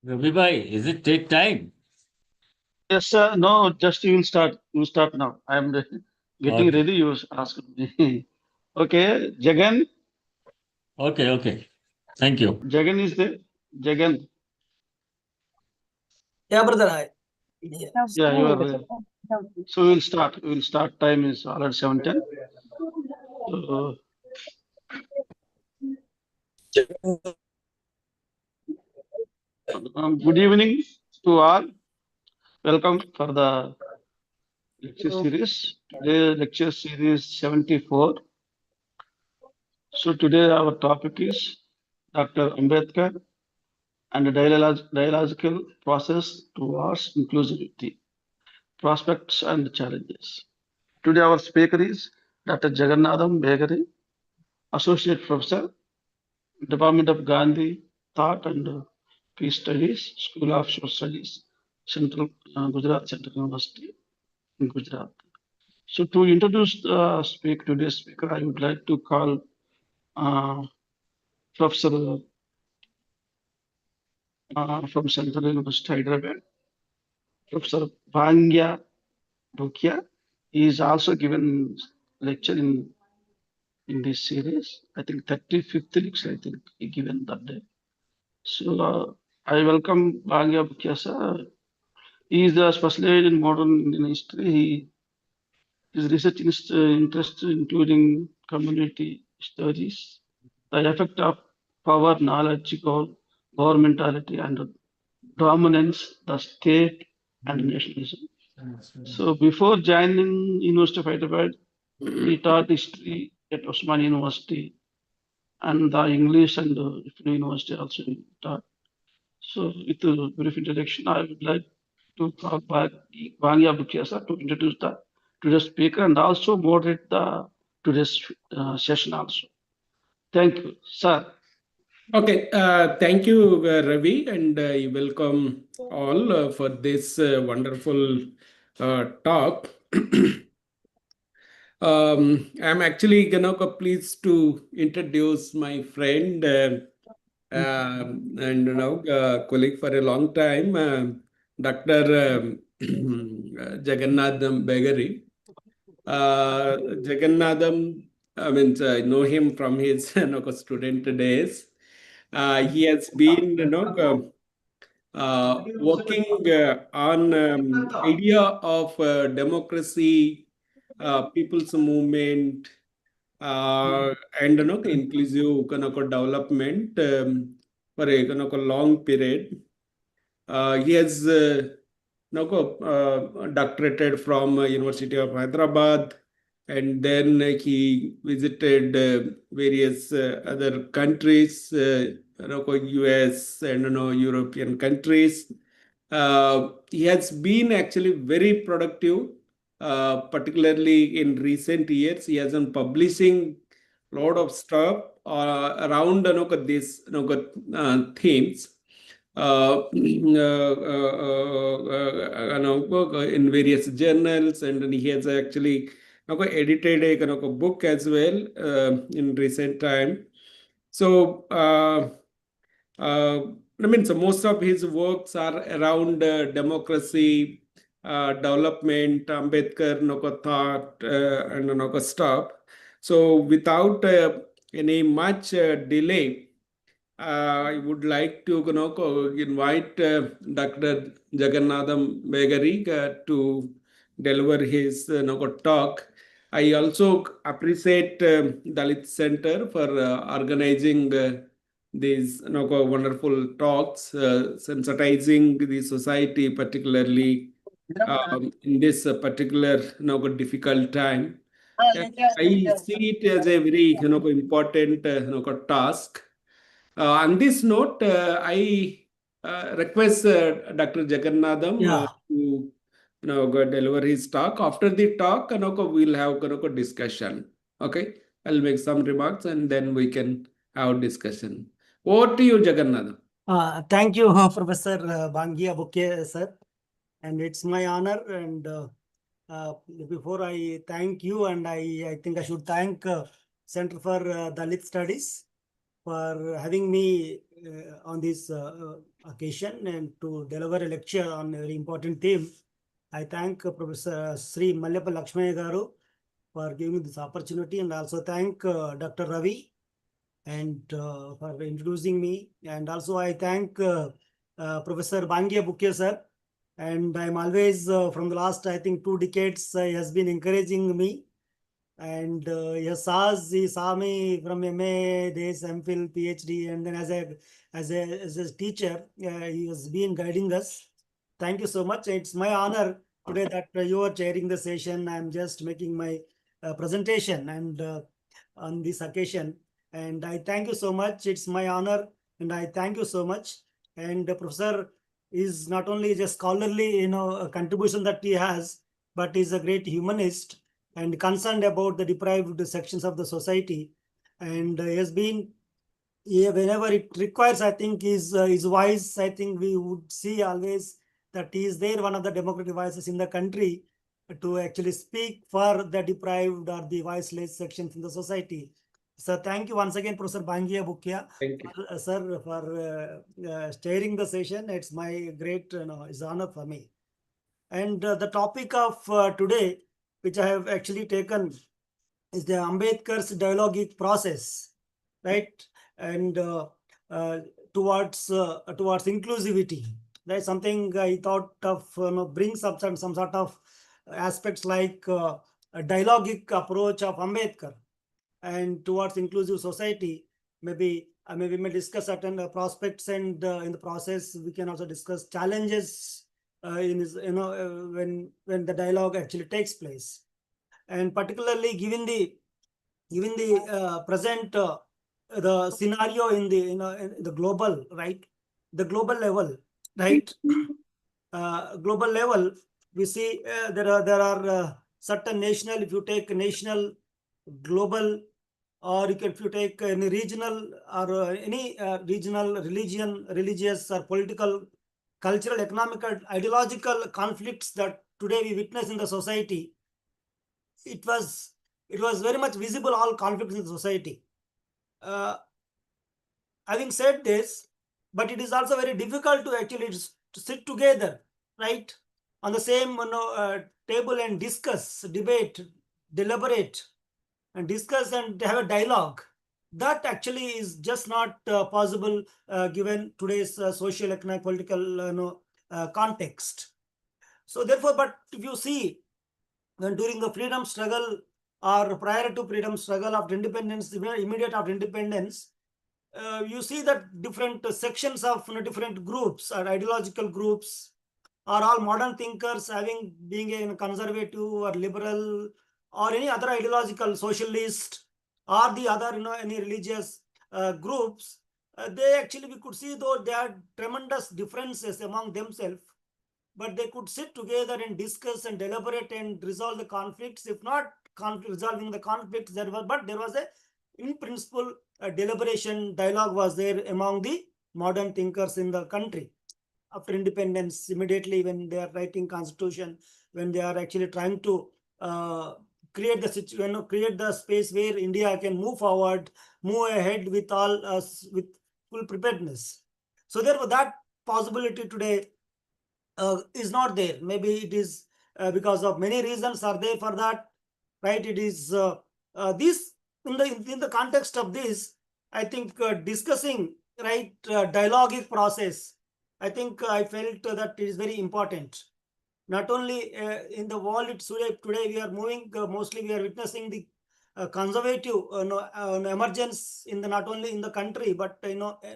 Ravi bhai, is it take time? Yes, sir. No, just you will start. You start now. I am getting Okay, ready. You ask me. Okay, Jagan. okay. Thank you. Jagan is there. Jagan. Yeah, brother. Yeah. Yeah, you are there. So we will start. We will start. Time is already 7:10. So, good evening to all. Welcome for the lecture series. Today lecture series 74. So today our topic is Dr. Ambedkar and the dialogical process towards inclusivity, prospects and challenges. Today our speaker is Dr. Jagannathan Begari, Associate Professor, Department of Gandhi Thought and Peace Studies, School of Social Studies, Central Gujarat Central University in Gujarat. So to introduce today's speaker, I would like to call uh, Professor from Central University Hyderabad, Professor Bhangya Bhukia. He is also given lecture in this series. I think 35th lecture, I think he given that day. So I welcome Bhangya Bhukia sir. He is a specialized in modern Indian history. His research interests including community studies, the effect of power, knowledge, governmentality, and dominance, the state, and nationalism. So before joining University of Hyderabad, he taught history at Osman University and the English and University also he taught. So with a brief introduction, I would like to call back Vangya Bukiasa to introduce the today's speaker and also moderate the today's session also. Thank you, sir. Okay, thank you, Ravi, and welcome all for this wonderful talk. I'm actually pleased to introduce my friend and colleague for a long time, Dr. Jagannathan Begari. Jagannathan, I mean, I know him from his student days. He has been, working on idea of democracy, people's movement, and inclusive development for a long period. He has doctorated from University of Hyderabad, and then he visited various other countries, US and European countries. He has been actually very productive, particularly in recent years. He has been publishing a lot of stuff around these themes. In various journals, and then he has actually edited a book as well in recent time. So I mean, so most of his works are around democracy, development, Ambedkar thought, and stuff. So without any much delay, I would like to invite Dr. Jagannathan Begari to deliver his talk. I also appreciate Dalit Center for organizing these wonderful talks, sensitizing the society, particularly in this particular difficult time. I see it as a very important task. On this note, I request Dr. Jagannathan Yeah. to go deliver his talk. After the talk, we'll have discussion. Okay, I'll make some remarks and then we can have discussion. Over to you, Jagannathan. Thank you, Professor Bangia Bouquet, sir. And it's my honor. And before I thank you, and I think I should thank Center for Dalit Studies for having me on this occasion and to deliver a lecture on a very important theme. I thank Professor Sri Mallyappa Lakshmaya Garu for giving me this opportunity, and also thank Dr. Ravi and for introducing me. And also I thank Professor Bangia Bukya sir. And I'm always from the last, I think, 2 decades, he has been encouraging me. And he saw me from MA, this MPhil, PhD, and then as a teacher, he has been guiding us. Thank you so much. It's my honor today that you are chairing the session. I'm just making my presentation and on this occasion. And I thank you so much. It's my honor, and I thank you so much. And the professor is not only just scholarly, a contribution that he has, but he's a great humanist and concerned about the deprived sections of the society. And he has been, whenever it requires, I think his voice, I think we would see always that he is there, one of the democratic voices in the country, to actually speak for the deprived or the voiceless sections in the society. So thank you once again, Professor Bangia Bukya, Thank you. sir, for chairing the session. It's my great it's honor for me. And the topic of today, which I have actually taken, is the Ambedkar's dialogic process, right? And towards inclusivity, right? Something I thought of brings up some sort of aspects like a dialogic approach of Ambedkar and towards inclusive society. Maybe we may discuss certain prospects, and in the process we can also discuss challenges in his, when the dialogue actually takes place, and particularly given the present the scenario in the in the global, right, the global level, right. Global level, we see there are certain national, if you take national, global, or if you take any regional or any regional religious or political, cultural, economical, ideological conflicts that today we witness in the society. It was very much visible, all conflicts in the society. Having said this, but it is also very difficult to actually to sit together, right, on the same table and discuss, debate, deliberate, and discuss and have a dialogue. That actually is just not possible given today's social, economic, political context. So therefore, but if you see, when during the freedom struggle or prior to freedom struggle of independence, immediate after independence, you see that different sections of different groups or ideological groups are all modern thinkers, having being a conservative or liberal or any other ideological socialist or the other any religious groups. They actually, we could see though they had tremendous differences among themselves, but they could sit together and discuss and deliberate and resolve the conflicts. If not resolving the conflicts, there was a, in principle, a deliberation, dialogue was there among the modern thinkers in the country after independence. Immediately when they are writing constitution, when they are actually trying to create the situation, create the space where India can move forward, move ahead with all with full preparedness. So therefore, that possibility today is not there. Maybe it is because of many reasons are there for that, right? It is this in the context of this, I think discussing, right, dialogic process, I think I felt that it is very important. Not only in the world, it's today we are moving, mostly we are witnessing the conservative emergence in the, not only in the country, but in the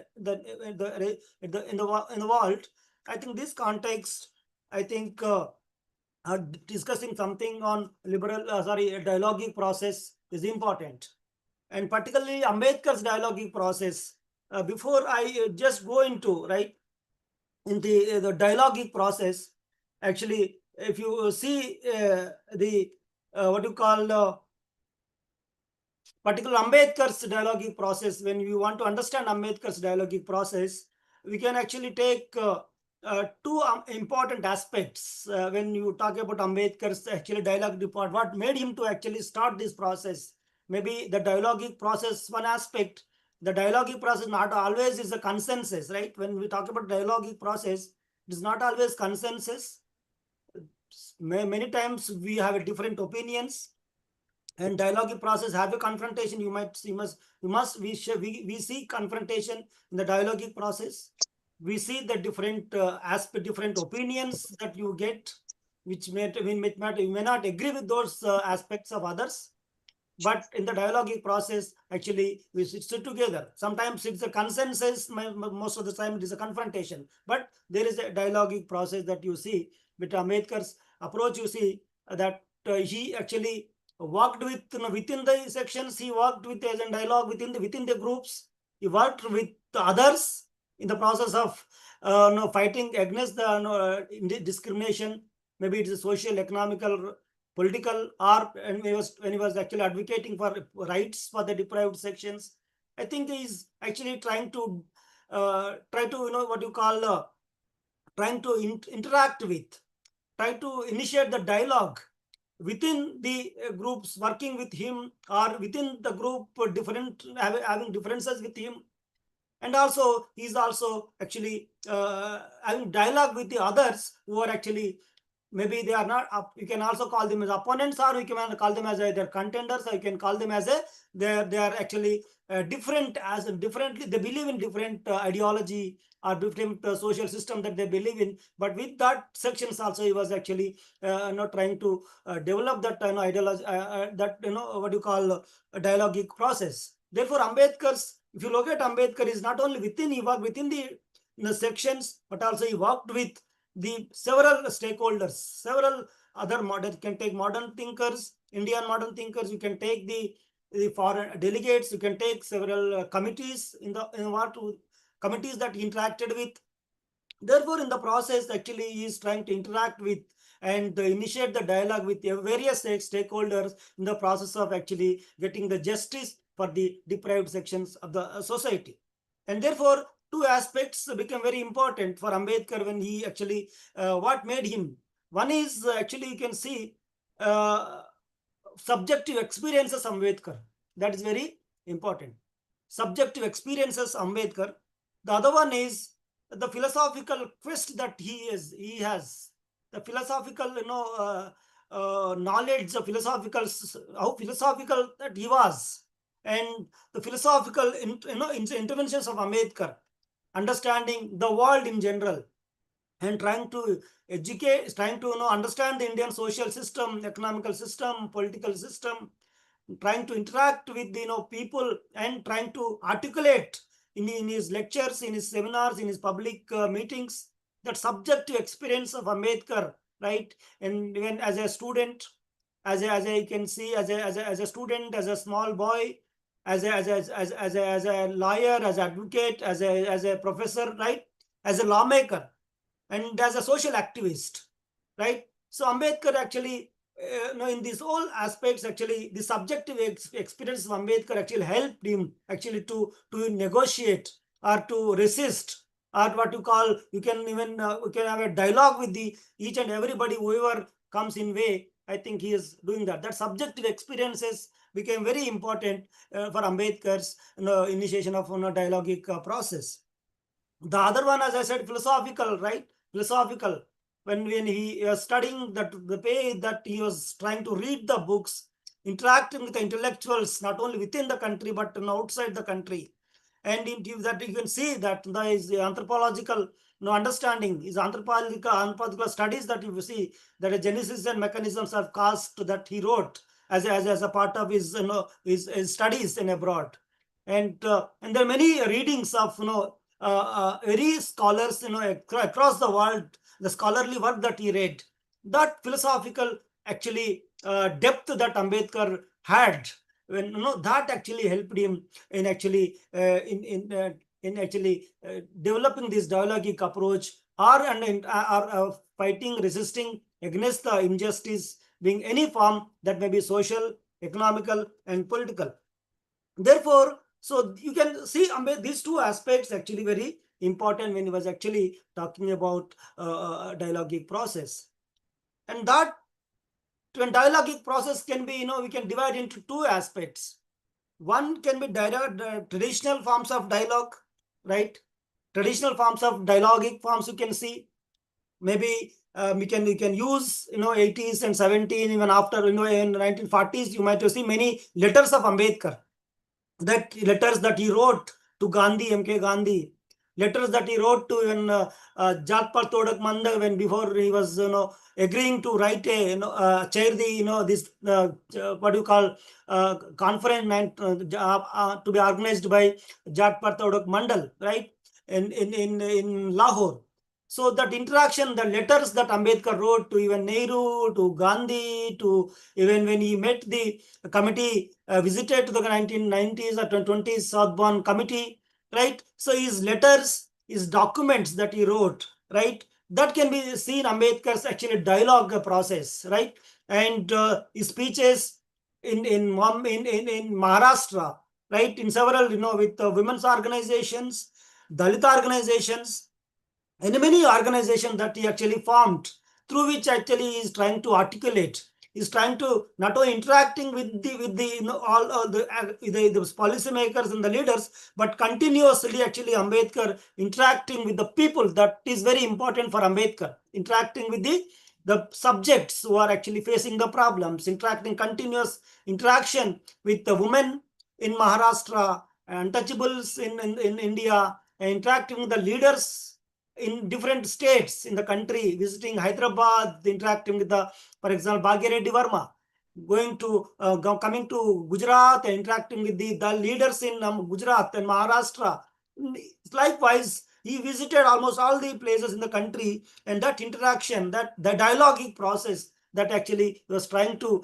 world. I think this context, I think discussing something on dialogic process is important, and particularly Ambedkar's dialogic process. Before I just go into, right, in the dialogic process, actually, if you see the what you call particular Ambedkar's dialogic process, when you want to understand Ambedkar's dialogic process, we can actually take two important aspects when you talk about Ambedkar's actually dialogue report. What made him to actually start this process? Maybe the dialogic process, one aspect, the dialogic process not always is a consensus, right? When we talk about dialogic process, it is not always consensus. Many times we have different opinions, and dialogic process have a confrontation. We see confrontation in the dialogic process. We see the different different opinions that you get, which you may not agree with those aspects of others. But in the dialogic process, actually, we sit together. Sometimes it's a consensus, most of the time it is a confrontation. But there is a dialogic process that you see with Ambedkar's approach. You see that he actually worked with, within the sections, he worked with as a dialogue within the groups. He worked with the others in the process of fighting against the discrimination. Maybe it is social, economical, political, or when he was actually advocating for rights for the deprived sections. I think he is actually trying to what you call trying to interact with, try to initiate the dialogue within the groups working with him, or within the group having differences with him. And also he is also actually having dialogue with the others who are actually, maybe they are not you can also call them as opponents, or you can call them as either contenders, or you can call them as they are actually different, as differently they believe in different ideology or different social system that they believe in. But with that sections also, he was actually not trying to develop that ideology, that what you call a dialogic process. Therefore Ambedkar's, if you look at Ambedkar, is not only he worked within the sections, but also he worked with the several stakeholders, several other modern, can take modern thinkers, Indian modern thinkers, you can take the foreign delegates, you can take several committees committees that he interacted with. Therefore, in the process, actually, he is trying to interact with and initiate the dialogue with various stakeholders in the process of actually getting the justice for the deprived sections of the society. And therefore, two aspects become very important for Ambedkar when he actually, what made him. One is actually, you can see subjective experiences Ambedkar. That is very important. Subjective experiences Ambedkar. The other one is the philosophical quest that he has. The philosophical, knowledge, the philosophical, how philosophical that he was, and the philosophical, interventions of Ambedkar, understanding the world in general, and trying to educate, trying to understand the Indian social system, economical system, political system, trying to interact with people, and trying to articulate in his lectures, in his seminars, in his public meetings, that subjective experience of Ambedkar, right? And even as a student, as you can see, as a student, as a small boy, as a lawyer, as an advocate, as a professor, right? As a lawmaker, and as a social activist, right? So Ambedkar actually, in these all aspects, actually, the subjective experience of Ambedkar actually helped him actually to negotiate, or to resist, or what you call, you can even you can have a dialogue with the each and everybody, whoever comes in way. I think he is doing that. That subjective experiences became very important for Ambedkar's initiation of dialogic process. The other one, as I said, philosophical, right? Philosophical. When he was studying, that the way that he was trying to read the books, interacting with the intellectuals, not only within the country, but outside the country. And that you can see that there is anthropological understanding, is anthropological studies that you see, that a genesis and mechanisms of caste that he wrote as a part of his his studies in abroad. And there are many readings of very scholars across the world, the scholarly work that he read, that philosophical actually depth that Ambedkar had, when that actually helped him in actually in actually developing this dialogic approach, or fighting, resisting against the injustice, being any form that may be social, economical, and political. Therefore, so you can see these two aspects actually very important when he was actually talking about dialogic process. And that when dialogic process can be, we can divide into two aspects. One can be traditional forms of dialogue, right? Traditional forms of dialogic forms you can see. Maybe we can use 80s and 17, even after in 1940s you might see many letters of Ambedkar, that letters that he wrote to Gandhi, MK Gandhi, letters that he wrote to even Jat Todak Manda, when before he was agreeing to write a chair the this what you call conference to be organized by Jat Todak Mandal, right, in Lahore. So that interaction, the letters that Ambedkar wrote to even Nehru, to Gandhi, to even when he met the committee, visited to the 1990s or 20s Southbourne committee, right? So his letters, his documents that he wrote, right, that can be seen Ambedkar's actually dialogue process, right? And his speeches in Maharashtra, right, in several with women's organizations, Dalit organizations, and many organizations that he actually formed, through which actually he is trying to articulate, is trying to not only interacting with the all the policymakers and the leaders, but continuously actually Ambedkar interacting with the people. That is very important for Ambedkar, interacting with the subjects who are actually facing the problems, interacting, continuous interaction with the women in Maharashtra, untouchables in India, interacting with the leaders in different states in the country, visiting Hyderabad, interacting with the, for example, Bhagyareddy Verma, going to coming to Gujarat, interacting with the leaders in Gujarat and Maharashtra. Likewise, he visited almost all the places in the country, and that interaction, that the dialogic process, that actually was trying to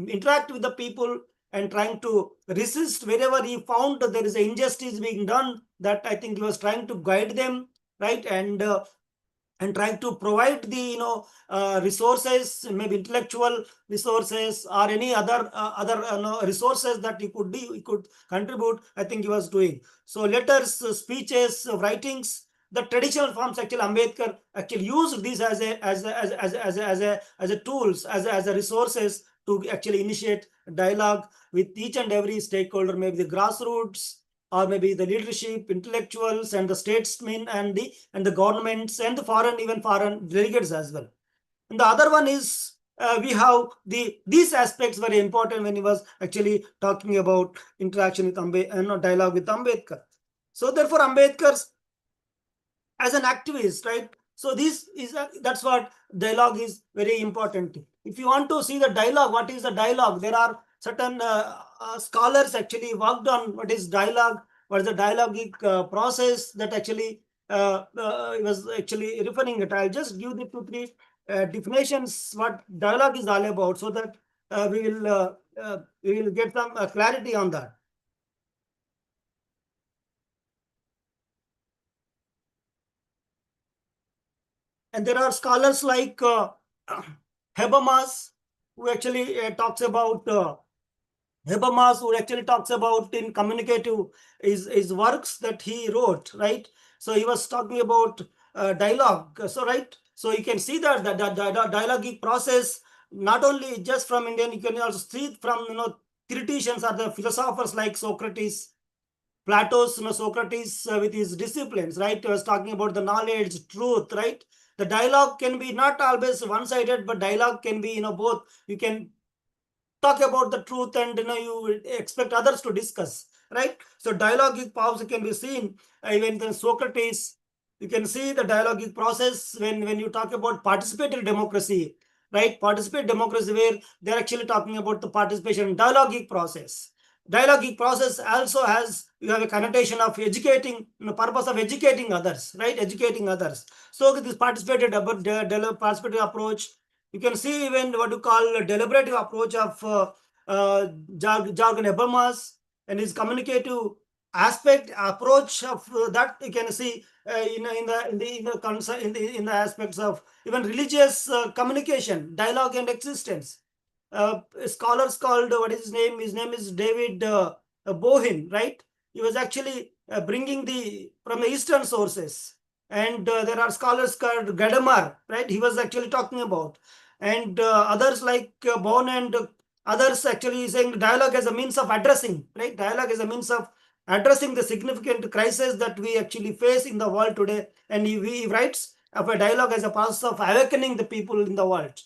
interact with the people and trying to resist wherever he found that there is an injustice being done, that I think he was trying to guide them, right, and trying to provide the resources, maybe intellectual resources or any other resources that he could contribute. I think he was doing so. Letters, speeches, writings, the traditional forms, actually Ambedkar actually used these as a tools, as a resources to actually initiate dialogue with each and every stakeholder, maybe the grassroots, or maybe the leadership, intellectuals, and the statesmen, and the governments, and the foreign delegates as well. And the other one is we have these aspects very important when he was actually talking about interaction with dialogue with Ambedkar. So therefore, Ambedkar's as an activist, right? So this is that's what dialogue is very important. If you want to see the dialogue, what is the dialogue? There are certain scholars actually worked on what is dialogue, what is the dialogic process that actually was actually referring it. I'll just give the 2-3 definitions what dialogue is all about, so that we will get some clarity on that. And there are scholars like Habermas, who actually talks about Habermas, who actually talks about in communicative his works that he wrote, right? So he was talking about dialogue. So right, so you can see that the dialogic process, not only just from Indian, you can also see it from theoreticians or the philosophers like Socrates, Plato's, Socrates with his disciplines, right? He was talking about the knowledge, truth, right? The dialogue can be not always one-sided, but dialogue can be, both. You can talk about the truth, and you expect others to discuss, right? So dialogic powers can be seen even in Socrates. You can see the dialogic process when you talk about participatory democracy, right? Participatory democracy, where they're actually talking about the participation in dialogic process. Dialogic process also has, you have a connotation of educating, purpose of educating others, right? Educating others. So this participative approach, you can see even what you call a deliberative approach of Jorgen Habermas, and his communicative aspect approach of that you can see in the aspects of even religious communication, dialogue, and existence. Scholars called, what is his name? His name is David Bohin, right? He was actually bringing from the Eastern sources. And there are scholars called Gadamer, right? He was actually talking about. And others like Bohn and Others actually saying dialogue as a means of addressing, right? Dialogue as a means of addressing the significant crisis that we actually face in the world today. And he writes of a dialogue as a process of awakening the people in the world.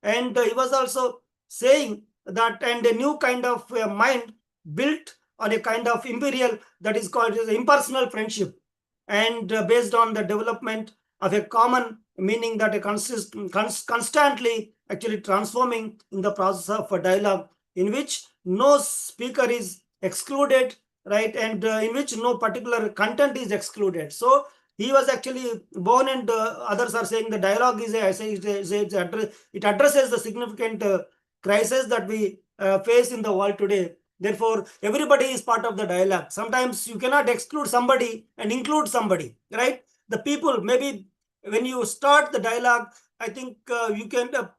And he was also saying that, and a new kind of mind built on a kind of imperial that is called as impersonal friendship, and based on the development of a common meaning that constantly actually transforming in the process of a dialogue, in which no speaker is excluded, right, and in which no particular content is excluded. So he was actually born, and others are saying the dialogue is it addresses the significant crisis that we face in the world today. Therefore, everybody is part of the dialogue. Sometimes you cannot exclude somebody and include somebody, right? The people, maybe when you start the dialogue, I think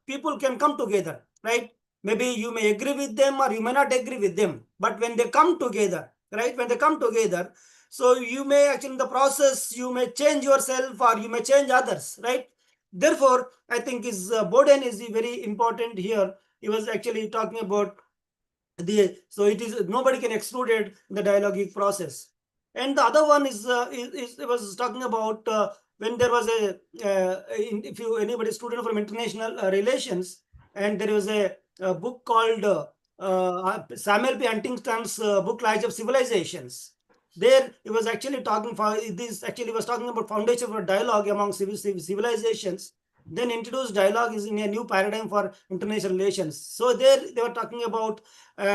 people can come together, right? Maybe you may agree with them or you may not agree with them, but when they come together, right? When they come together, so you may actually in the process you may change yourself or you may change others, right? Therefore, I think Boden is very important here. He was actually talking about so it is nobody can exclude it in the dialogic process. And the other one is it was talking about when there was if you anybody student from international relations, and there was a book called Samuel P. Huntington's book Lives of Civilizations. There he was actually talking for this actually was talking about foundation for dialogue among civilizations, then introduced dialogue is in a new paradigm for international relations. So there they were talking about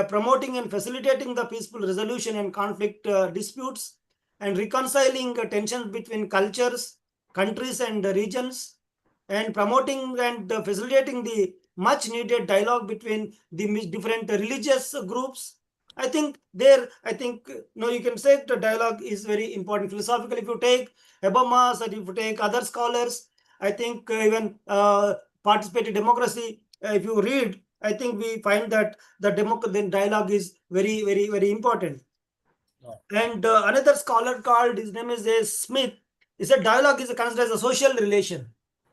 promoting and facilitating the peaceful resolution and conflict disputes, and reconciling tensions between cultures, countries, and regions, and promoting and facilitating the much needed dialogue between the different religious groups. I think you can say the dialogue is very important philosophically. If you take Habermas or if you take other scholars, I think even participative democracy, if you read, I think we find that the dialogue is very, very, very important. And another scholar called, his name is Smith, he said dialogue is considered as a social relation.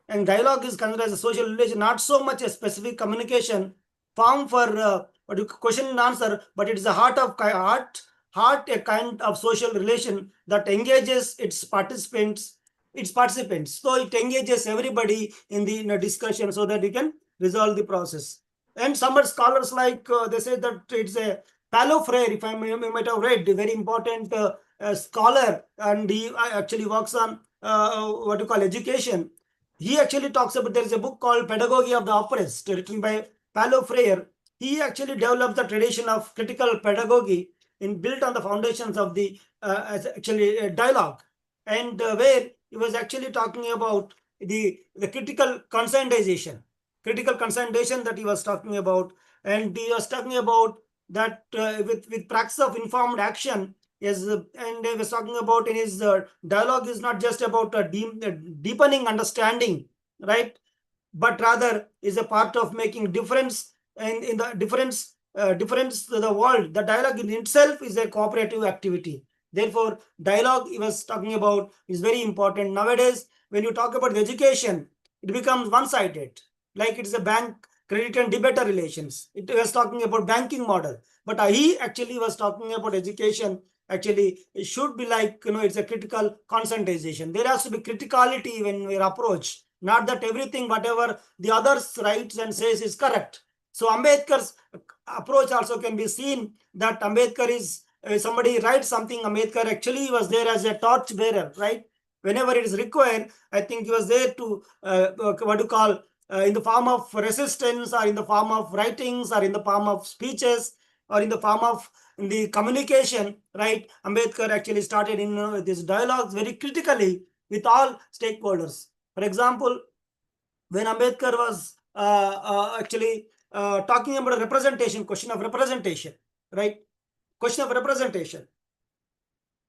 And dialogue is considered as a social relation, not so much a specific communication form for question and answer, but it is a heart, a kind of social relation that engages its participants. So it engages everybody in the discussion so that you can resolve the process. And some scholars like they say that it's a Paulo Freire, if you might have read, a very important scholar, and he actually works on what you call education. He actually talks about, there is a book called Pedagogy of the Oppressed, written by Paulo Freire. He actually developed the tradition of critical pedagogy built on the foundations of the dialogue, and where he was actually talking about the critical conscientization that he was talking about. And he was talking about that with practice of informed action is, and he was talking about in his dialogue is not just about deepening understanding, right, but rather is a part of making difference and in the difference to the world. The dialogue in itself is a cooperative activity. Therefore, dialogue he was talking about is very important. Nowadays, when you talk about education, it becomes one-sided, like it's a bank credit and debitor relations. It was talking about banking model, but he actually was talking about education. Actually, it should be like, it's a critical conscientization. There has to be criticality when we approach, not that everything whatever the others writes and says is correct. So Ambedkar's approach also can be seen that Ambedkar is somebody writes something, Ambedkar actually was there as a torch bearer, right? Whenever it is required, I think he was there to what you call in the form of resistance, or in the form of writings, or in the form of speeches, or in the form of the communication, right? Ambedkar actually started in these dialogues very critically with all stakeholders. For example, when Ambedkar was actually talking about representation, question of representation, right? Question of representation.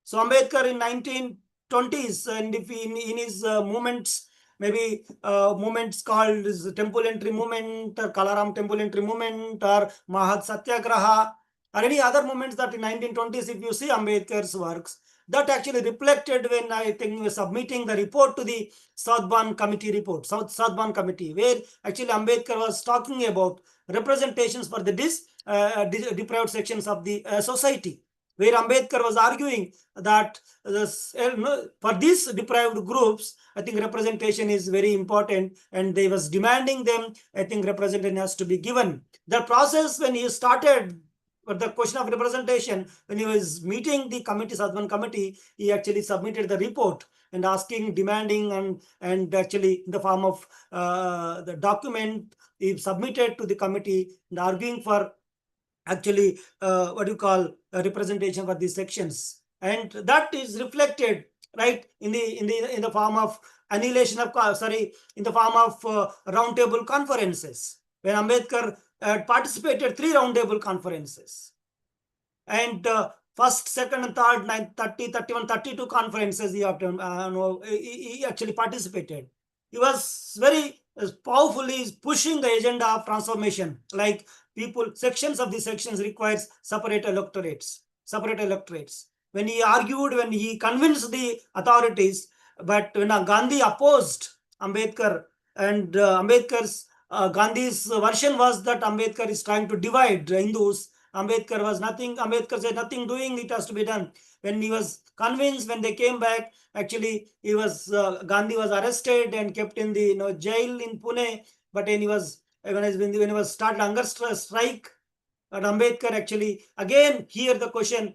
So Ambedkar in 1920s, and if in his movements, maybe movements called Temple Entry Movement, or Kalaram Temple Entry Movement, or Mahad Satyagraha, or any other movements that in 1920s, if you see Ambedkar's works, that actually reflected when I think we were submitting the report to the Southbound Committee report, Southbound Committee, where actually Ambedkar was talking about representations for the deprived sections of the society, where Ambedkar was arguing that for these deprived groups, I think representation is very important, and they was demanding them. I think representation has to be given. The process when he started for the question of representation, when he was meeting the committee, Sadman committee, he actually submitted the report and asking, demanding, and actually in the form of the document he submitted to the committee and arguing for actually representation for these sections, and that is reflected right in the form of annihilation of in the form of roundtable conferences, when Ambedkar participated 3 roundtable conferences, and first, second, and third, 9, 30, 31, 32 conferences he actually participated. He was very powerfully pushing the agenda of transformation, like sections of the sections requires separate electorates. When he argued, when he convinced the authorities, but when Gandhi opposed Ambedkar, and Ambedkar's Gandhi's version was that Ambedkar is trying to divide Hindus. Ambedkar said nothing doing, it has to be done. When he was convinced, when they came back, actually Gandhi was arrested and kept in the jail in Pune. But when he was started hunger strike, and Ambedkar actually again here the question,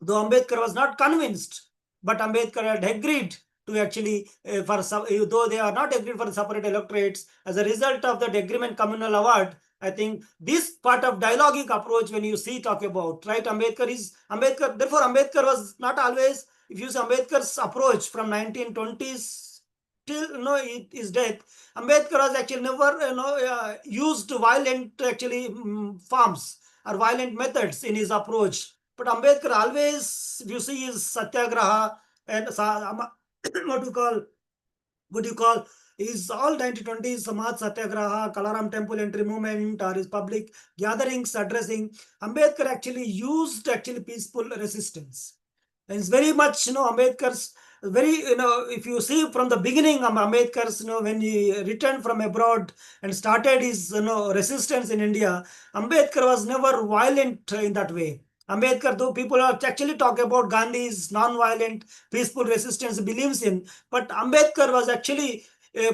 though Ambedkar was not convinced, but Ambedkar had agreed to actually though they are not agreed for separate electorates, as a result of that agreement communal award, I think this part of dialogic approach, when you see talk about, right, therefore Ambedkar was not always, if you see Ambedkar's approach from 1920s till his death, Ambedkar was actually never used violent actually forms or violent methods in his approach. But Ambedkar always, if you see his satyagraha and what do you call is all 1920s Samaj Satyagraha, Kalaram Temple entry movement, or his public gatherings addressing, Ambedkar actually used peaceful resistance. And it's very much, Ambedkar's very, if you see from the beginning of Ambedkar's, when he returned from abroad and started his, resistance in India, Ambedkar was never violent in that way. Ambedkar, though people are actually talking about Gandhi's non-violent, peaceful resistance believes in, but Ambedkar was actually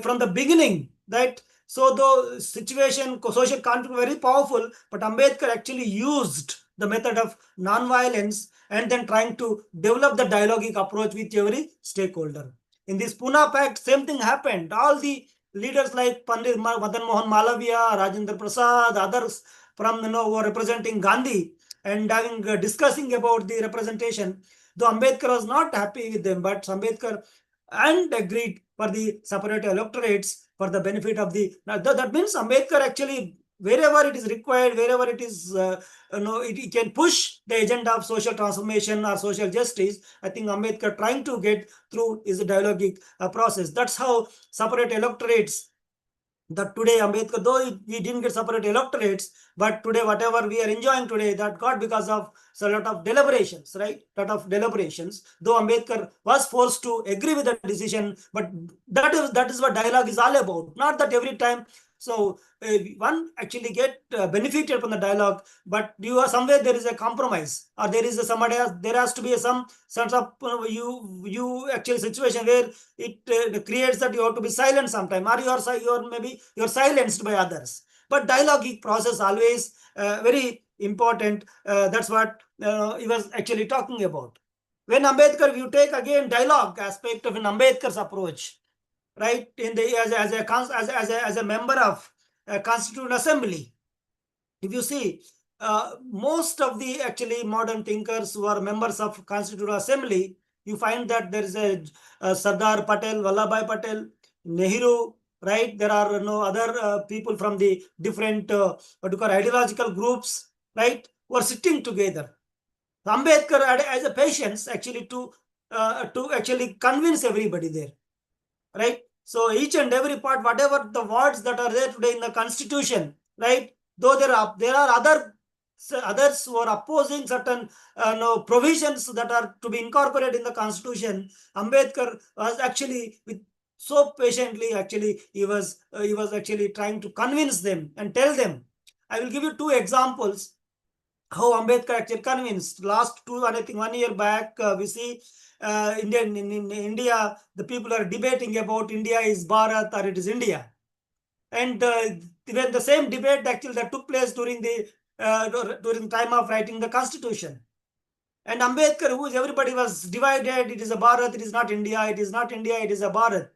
from the beginning, right? So the social conflict very powerful, but Ambedkar actually used the method of non-violence and then trying to develop the dialogic approach with every stakeholder. In this Pune Pact, same thing happened. All the leaders like Pandit Madan Mohan Malaviya, Rajendra Prasad, others from were representing Gandhi and having discussing about the representation. Though Ambedkar was not happy with them, but Ambedkar and agreed for the separate electorates for the benefit of the. That means Ambedkar actually, wherever it is required, wherever it is, it can push the agenda of social transformation or social justice. I think Ambedkar trying to get through is a dialogic process. That's how separate electorates. That today Ambedkar, though he didn't get separate electorates, but today whatever we are enjoying today, that got because of a lot of deliberations, right? Though Ambedkar was forced to agree with the decision, but that is what dialogue is all about. Not that every time. So one actually get benefited from the dialogue, but somewhere there is a compromise, or there is somebody else. There has to be some sort of you actually situation where it creates that you have to be silent sometime, or you're silenced by others. But dialogic process always very important. That's what he was actually talking about. When Ambedkar, you take again dialogue aspect of an Ambedkar's approach, right? In the as a member of Constituent Assembly, if you see, most of the actually modern thinkers who are members of Constituent Assembly, you find that there is a Sardar Patel, Vallabhbhai Patel, Nehru, right? There are other people from the different ideological groups, right, who are sitting together. Ambedkar had as a patience actually to actually convince everybody there, right? So each and every part, whatever the words that are there today in the Constitution, right? Though there are others who are opposing certain provisions that are to be incorporated in the Constitution, Ambedkar was actually with so patiently, actually he was actually trying to convince them and tell them I will give you two examples how Ambedkar actually convinced. Last two, I think 1 year back, we see in India, the people are debating about India is Bharat or it is India. And when the same debate actually that took place during the time of writing the constitution. And Ambedkar, everybody was divided. It is a Bharat, it is not India, it is not India, it is a Bharat.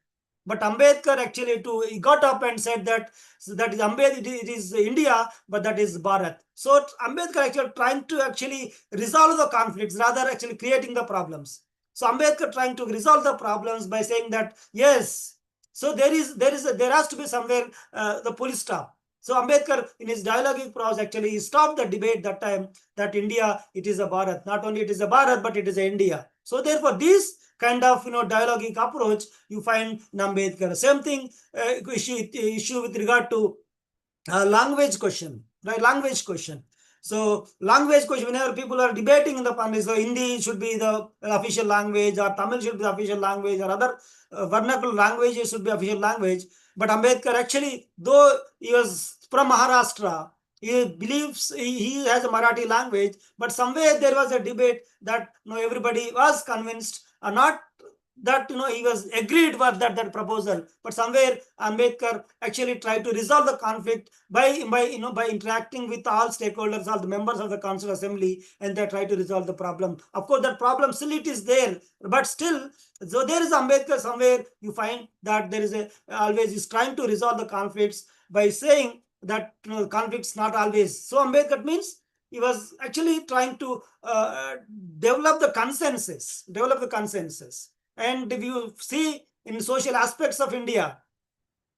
But Ambedkar actually he got up and said that that is Ambedkar, it is India, but that is Bharat. So Ambedkar actually trying to actually resolve the conflicts rather actually creating the problems. So Ambedkar trying to resolve the problems by saying that yes, so there has to be somewhere the full stop. So Ambedkar in his dialogic prose actually he stopped the debate that time that India it is a Bharat. Not only it is a Bharat but it is a India. So therefore this kind of dialogic approach you find in Ambedkar. Same thing issue with regard to language question, right? Language question. So language question, whenever people are debating in the panel, so Hindi should be the official language or Tamil should be the official language or other vernacular languages should be official language. But Ambedkar actually, though he was from Maharashtra, he believes he has a Marathi language, but somewhere there was a debate that everybody was convinced or not that he was agreed with that proposal, but somewhere Ambedkar actually tried to resolve the conflict by interacting with all stakeholders, all the members of the Constituent Assembly, and they try to resolve the problem. Of course, that problem still it is there, but still, so there is Ambedkar somewhere you find that there is always is trying to resolve the conflicts by saying that conflicts not always. So Ambedkar means he was actually trying to develop the consensus. And if you see in social aspects of India,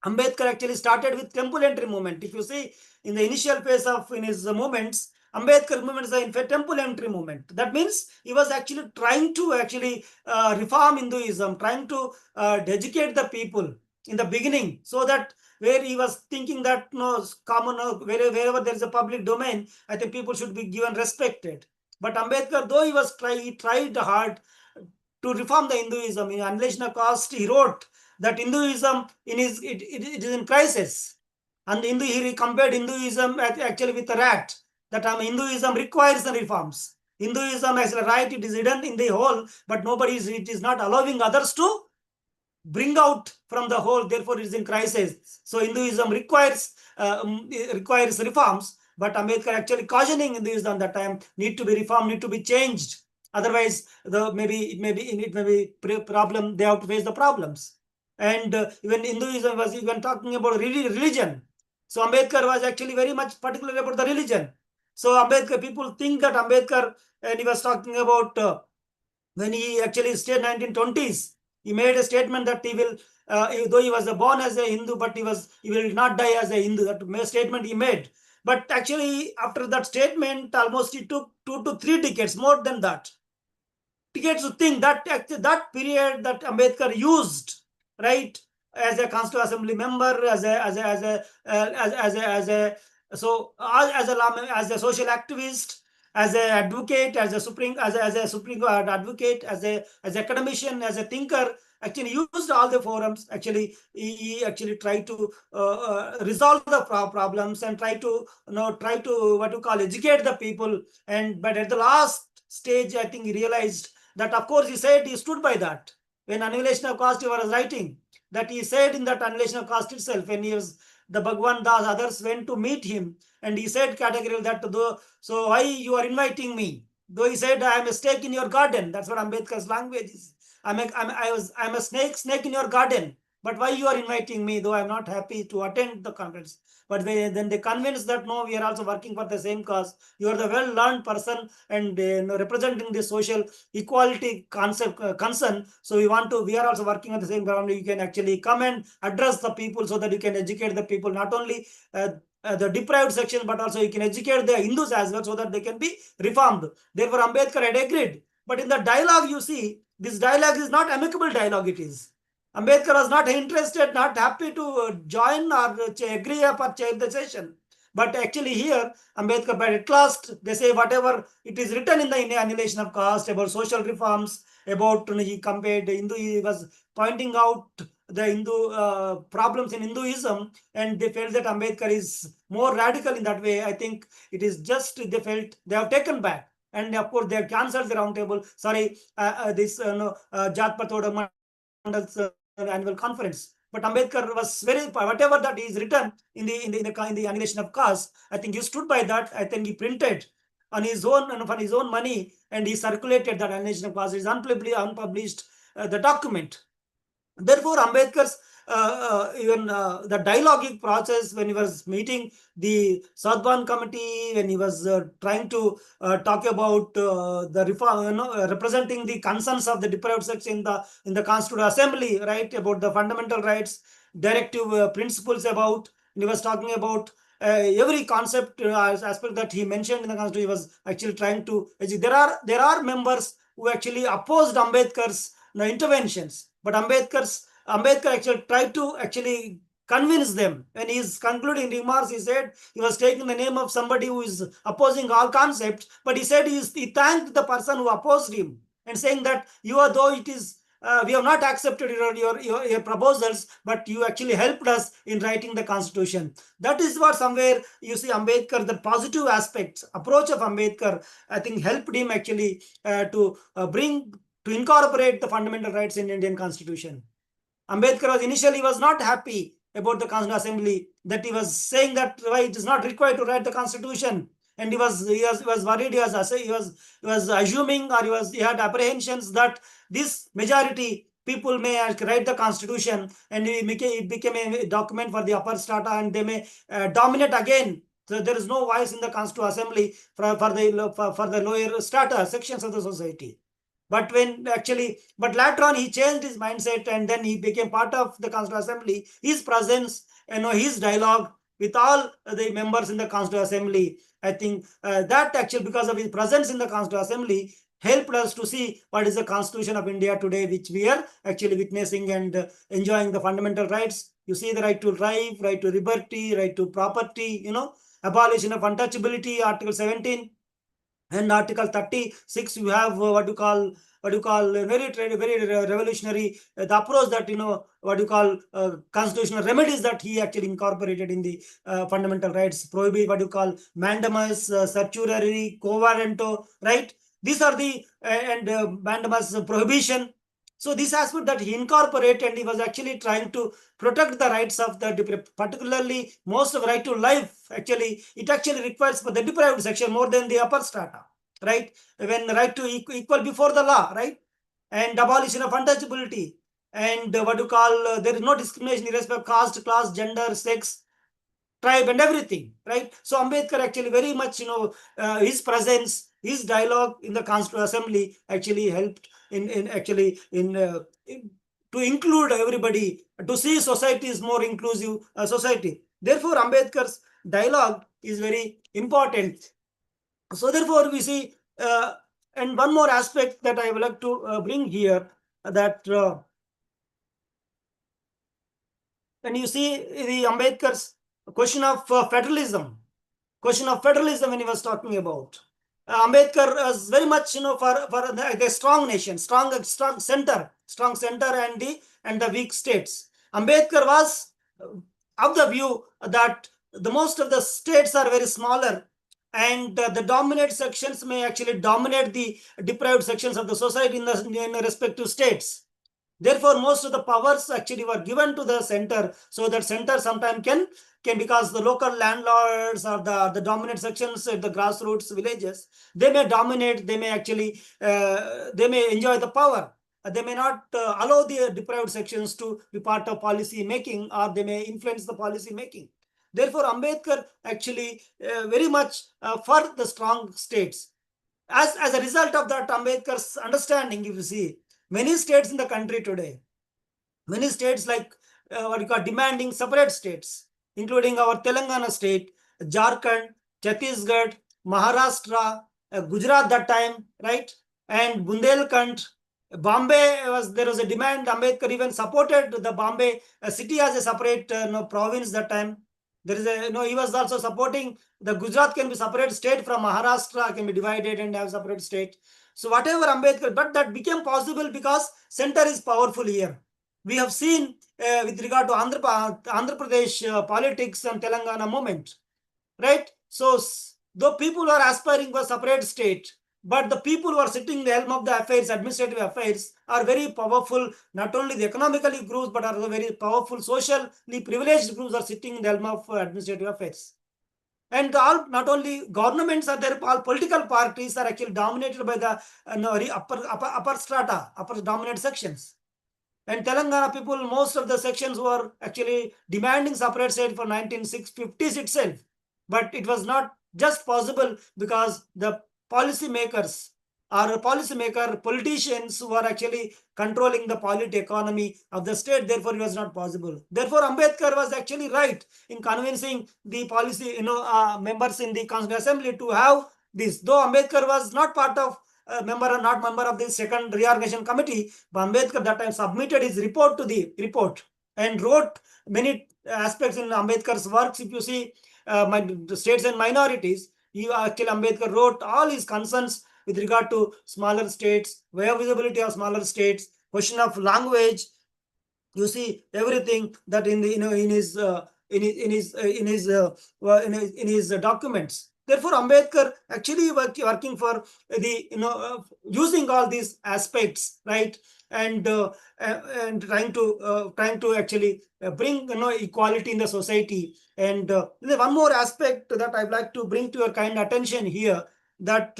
Ambedkar actually started with temple entry movement. If you see in the initial phase of in his movements, Ambedkar movement is in fact temple entry movement. That means he was actually trying to reform Hinduism, trying to educate the people in the beginning, so that where he was thinking that wherever there is a public domain, I think people should be given respected. But Ambedkar, though he tried hard to reform the Hinduism. In Annihilation of Caste, he wrote that Hinduism it is in crisis. And he compared Hinduism actually with a rat. That Hinduism requires the reforms. Hinduism has a right, it is hidden in the hole, but it is not allowing others to bring out from the hole, therefore it is in crisis. So Hinduism requires reforms, but Ambedkar actually cautioning Hinduism that time need to be reformed, need to be changed. Otherwise, it may be problem. They have to face the problems. And even Hinduism was even talking about religion. So Ambedkar was actually very much particular about the religion. So Ambedkar, people think that Ambedkar, and he was talking about when he actually stayed 1920s, he made a statement that he will, though he was born as a Hindu, but he will not die as a Hindu. That statement he made. But actually, after that statement, almost it took 2 to 3 decades, more than that. Decades to think that period that Ambedkar used, right, as a Constituent Assembly member, as a social activist, as an advocate, as a Supreme Court advocate, as a academician, as a thinker, actually used all the forums. Actually, he actually tried to resolve the problems and try to what you call educate the people. But at the last stage, I think he realized that, of course, he stood by that. When Annihilation of Caste he was writing, that he said in that Annihilation of Caste itself, when he was the Bhagwan Das, others went to meet him, and he said categorically that, so why you are inviting me? Though he said, I am a snake in your garden. That's what Ambedkar's language is. I'm a snake in your garden. But why you are inviting me, though I'm not happy to attend the conference? But then they convinced that no, we are also working for the same cause. You are the well-learned person and representing the social equality concern. So we are also working on the same ground. You can actually come and address the people so that you can educate the people, not only the deprived section, but also you can educate the Hindus as well, so that they can be reformed. Therefore, Ambedkar had agreed. But in the dialogue, you see, this dialogue is not amicable dialogue. It is. Ambedkar was not interested, not happy to join or agree up or chair the session. But actually here, Ambedkar, but at last, they say whatever it is written in the Annihilation of Caste about social reforms, about he compared Hindu, he was pointing out the Hindu problems in Hinduism, and they felt that Ambedkar is more radical in that way. I think it is just they felt they have taken back. And of course, they have cancelled the roundtable. Sorry, this Jat Pathoda Mandal's annual conference. But Ambedkar was very, whatever that is written in the Annihilation of Caste, I think he stood by that. I think he printed on his own money, and he circulated that Annihilation of Caste. It is unpublished the document. Therefore, Ambedkar's even the dialogic process, when he was meeting the Sadhvan committee, when he was trying to talk about the reform, representing the concerns of the deprived section in the Constituent Assembly, right, about the fundamental rights, directive principles about, and he was talking about every concept aspect that he mentioned in the Constitution. He was actually trying to. There are members who actually opposed Ambedkar's interventions, but Ambedkar actually tried to actually convince them. When his concluding remarks, he said he was taking the name of somebody who is opposing all concepts, but he said he thanked the person who opposed him and saying that though it is we have not accepted your proposals, but you actually helped us in writing the Constitution. That is what somewhere you see Ambedkar, the positive aspects, approach of Ambedkar, I think helped him actually to incorporate the fundamental rights in Indian Constitution. Ambedkar was not happy about the Constitutional Assembly, that he was saying that why it is not required to write the Constitution, and he was worried. He was assuming, or he had apprehensions that this majority people may write the Constitution, and it became a document for the upper strata, and they may dominate again. So there is no voice in the Constitutional Assembly for the lower strata sections of the society. But later on he changed his mindset, and then he became part of the Constitutional Assembly. His presence, his dialogue with all the members in the Constitutional Assembly, I think that actually, because of his presence in the Constitutional Assembly, helped us to see what is the Constitution of India today, which we are actually witnessing and enjoying the fundamental rights. You see the right to life, right to liberty, right to property, abolition of untouchability, Article 17. And Article 36, you have what you call very revolutionary the approach that constitutional remedies that he actually incorporated in the fundamental rights, prohibit mandamus, certiorari, quo warranto, right? These are the and mandamus prohibition. So this aspect that he incorporated, he was actually trying to protect the rights of the deprived, particularly most of the right to life. Actually, it actually requires for the deprived section more than the upper strata, right? When right to equal before the law, right? And abolition of untouchability, and there is no discrimination in respect of caste, class, gender, sex, tribe, and everything, right? So Ambedkar actually very much, his presence, his dialogue in the Constitutional Assembly actually helped to include everybody, to see society is more inclusive society. Therefore, Ambedkar's dialogue is very important. So therefore, we see, and one more aspect that I would like to bring here, that when you see the Ambedkar's question of federalism when he was talking about, Ambedkar was very much, for the strong nation, strong center, and the weak states. Ambedkar was of the view that the most of the states are very smaller, and the dominant sections may actually dominate the deprived sections of the society in the respective states. Therefore, most of the powers actually were given to the center, so that center sometimes can because the local landlords or the dominant sections at the grassroots villages, they may dominate, they may actually they may enjoy the power. They may not allow the deprived sections to be part of policy making, or they may influence the policy making. Therefore, Ambedkar actually very much for the strong states. As a result of that, Ambedkar's understanding, if you see, many states in the country today, many states like demanding separate states, including our Telangana state, Jharkhand, Chhattisgarh, Maharashtra, Gujarat that time, right? And Bundelkhand, Bombay there was a demand. Ambedkar even supported the Bombay city as a separate province that time. There is he was also supporting the Gujarat can be separate state from Maharashtra, can be divided and have separate state. So whatever Ambedkar, but that became possible because center is powerful here. we have seen with regard to Andhra Pradesh politics and Telangana movement, right? So though people are aspiring for a separate state, but the people who are sitting in the helm of the affairs, administrative affairs, are very powerful. Not only the economically groups, but are the very powerful socially privileged groups are sitting in the helm of administrative affairs. And all, not only governments are there, all political parties are actually dominated by the upper strata, upper dominant sections. And Telangana people, most of the sections were actually demanding separate state for 1950s itself. But it was not just possible because the policymakers or politicians who are actually controlling the polity economy of the state. Therefore, it was not possible. Therefore, Ambedkar was actually right in convincing the policy, members in the Constituent Assembly to have this. Though Ambedkar was not part of member of the second reorganization committee, Ambedkar that time submitted his report to the report and wrote many aspects in Ambedkar's works. If you see states and minorities, Ambedkar wrote all his concerns with regard to smaller states, visibility of smaller states, question of language. You see everything that in his documents. Therefore, Ambedkar actually working for the using all these aspects, right, and trying to actually bring equality in the society. And there's one more aspect that I'd like to bring to your kind attention here, that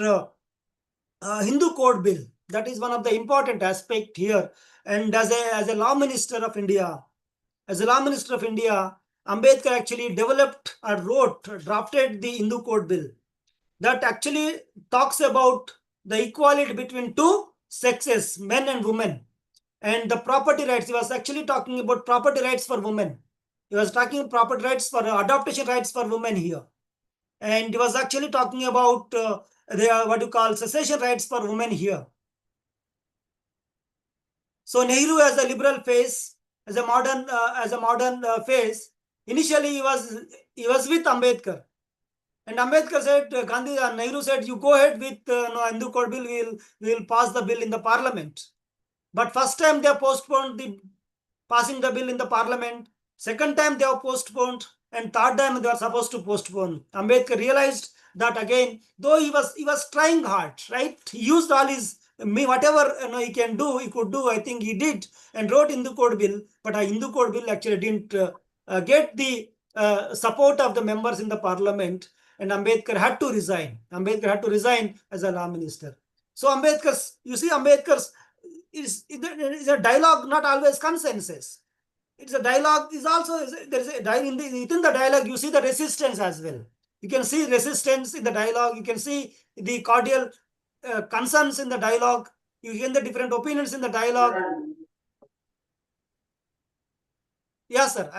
Hindu Code Bill. That is one of the important aspect here. And as a law minister of India, Ambedkar actually developed or drafted the Hindu Code Bill that actually talks about the equality between two sexes, men and women, and the property rights. He was actually talking about property rights for women. He was talking property rights for adoption rights for women here. And he was actually talking about cessation rights for women here. So Nehru, as a liberal face, as a modern face, initially he was with Ambedkar, and Ambedkar said, Nehru said, you go ahead with Hindu Code Bill. We will pass the bill in the parliament. But first time they postponed the passing the bill in the parliament. Second time they have postponed, and third time they are supposed to postpone. Ambedkar realized that again, though he was trying hard, right? He used all his whatever he could do. I think he did, and wrote Hindu Code Bill. But a Hindu Code Bill actually didn't get the support of the members in the parliament, and Ambedkar had to resign. As a law minister. So Ambedkar's is a dialogue, not always consensus. It's a dialogue. Is also there is a within the dialogue. You see the resistance as well. You can see resistance in the dialogue. You can see the cordial concerns in the dialogue. You hear the different opinions in the dialogue. Yes, sir.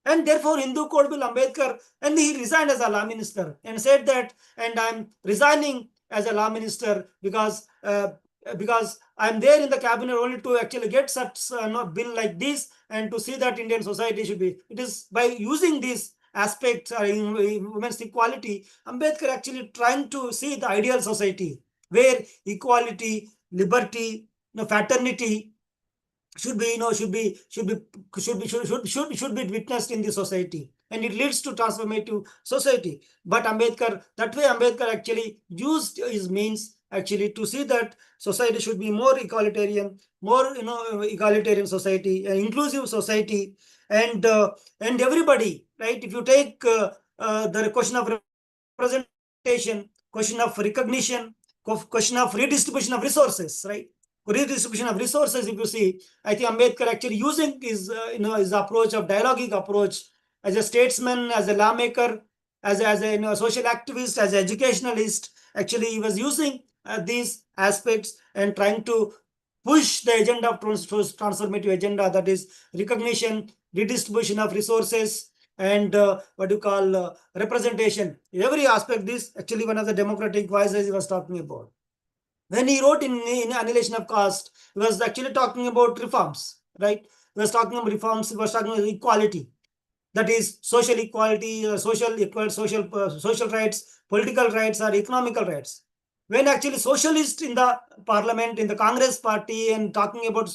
And therefore, Hindu Code Bill, Ambedkar, and he resigned as a law minister and said that, and I'm resigning as a law minister because I'm there in the cabinet only to actually get such bill like this, and to see that Indian society should be. It is by using these aspects in women's equality, Ambedkar actually trying to see the ideal society where equality, liberty, fraternity should be witnessed in the society, and it leads to transformative society. But Ambedkar actually used his means actually to see that society should be more egalitarian, society, inclusive society, and everybody, right? If you take the question of representation, question of recognition, question of redistribution of resources, right? Redistribution of resources, if you see, I think Ambedkar actually using his his approach of dialogic approach as a statesman, as a lawmaker, as a social activist, as an educationalist. Actually, he was using these aspects and trying to push the agenda of transformative agenda, that is recognition, redistribution of resources, and representation. In every aspect, this actually one of the democratic voices he was talking about. When he wrote in Annihilation of Caste, he was actually talking about reforms, right? He was talking about reforms, he was talking about equality. That is social equality, social rights, political rights, or economical rights. when actually socialists in the parliament, in the Congress party, and talking about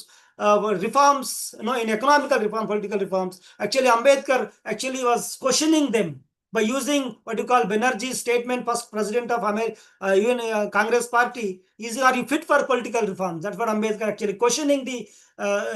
reforms, in economical reform, political reforms, actually Ambedkar actually was questioning them by using what you call Banerjee's statement, first president of even Congress party, are you fit for political reforms? That's what Ambedkar actually questioning the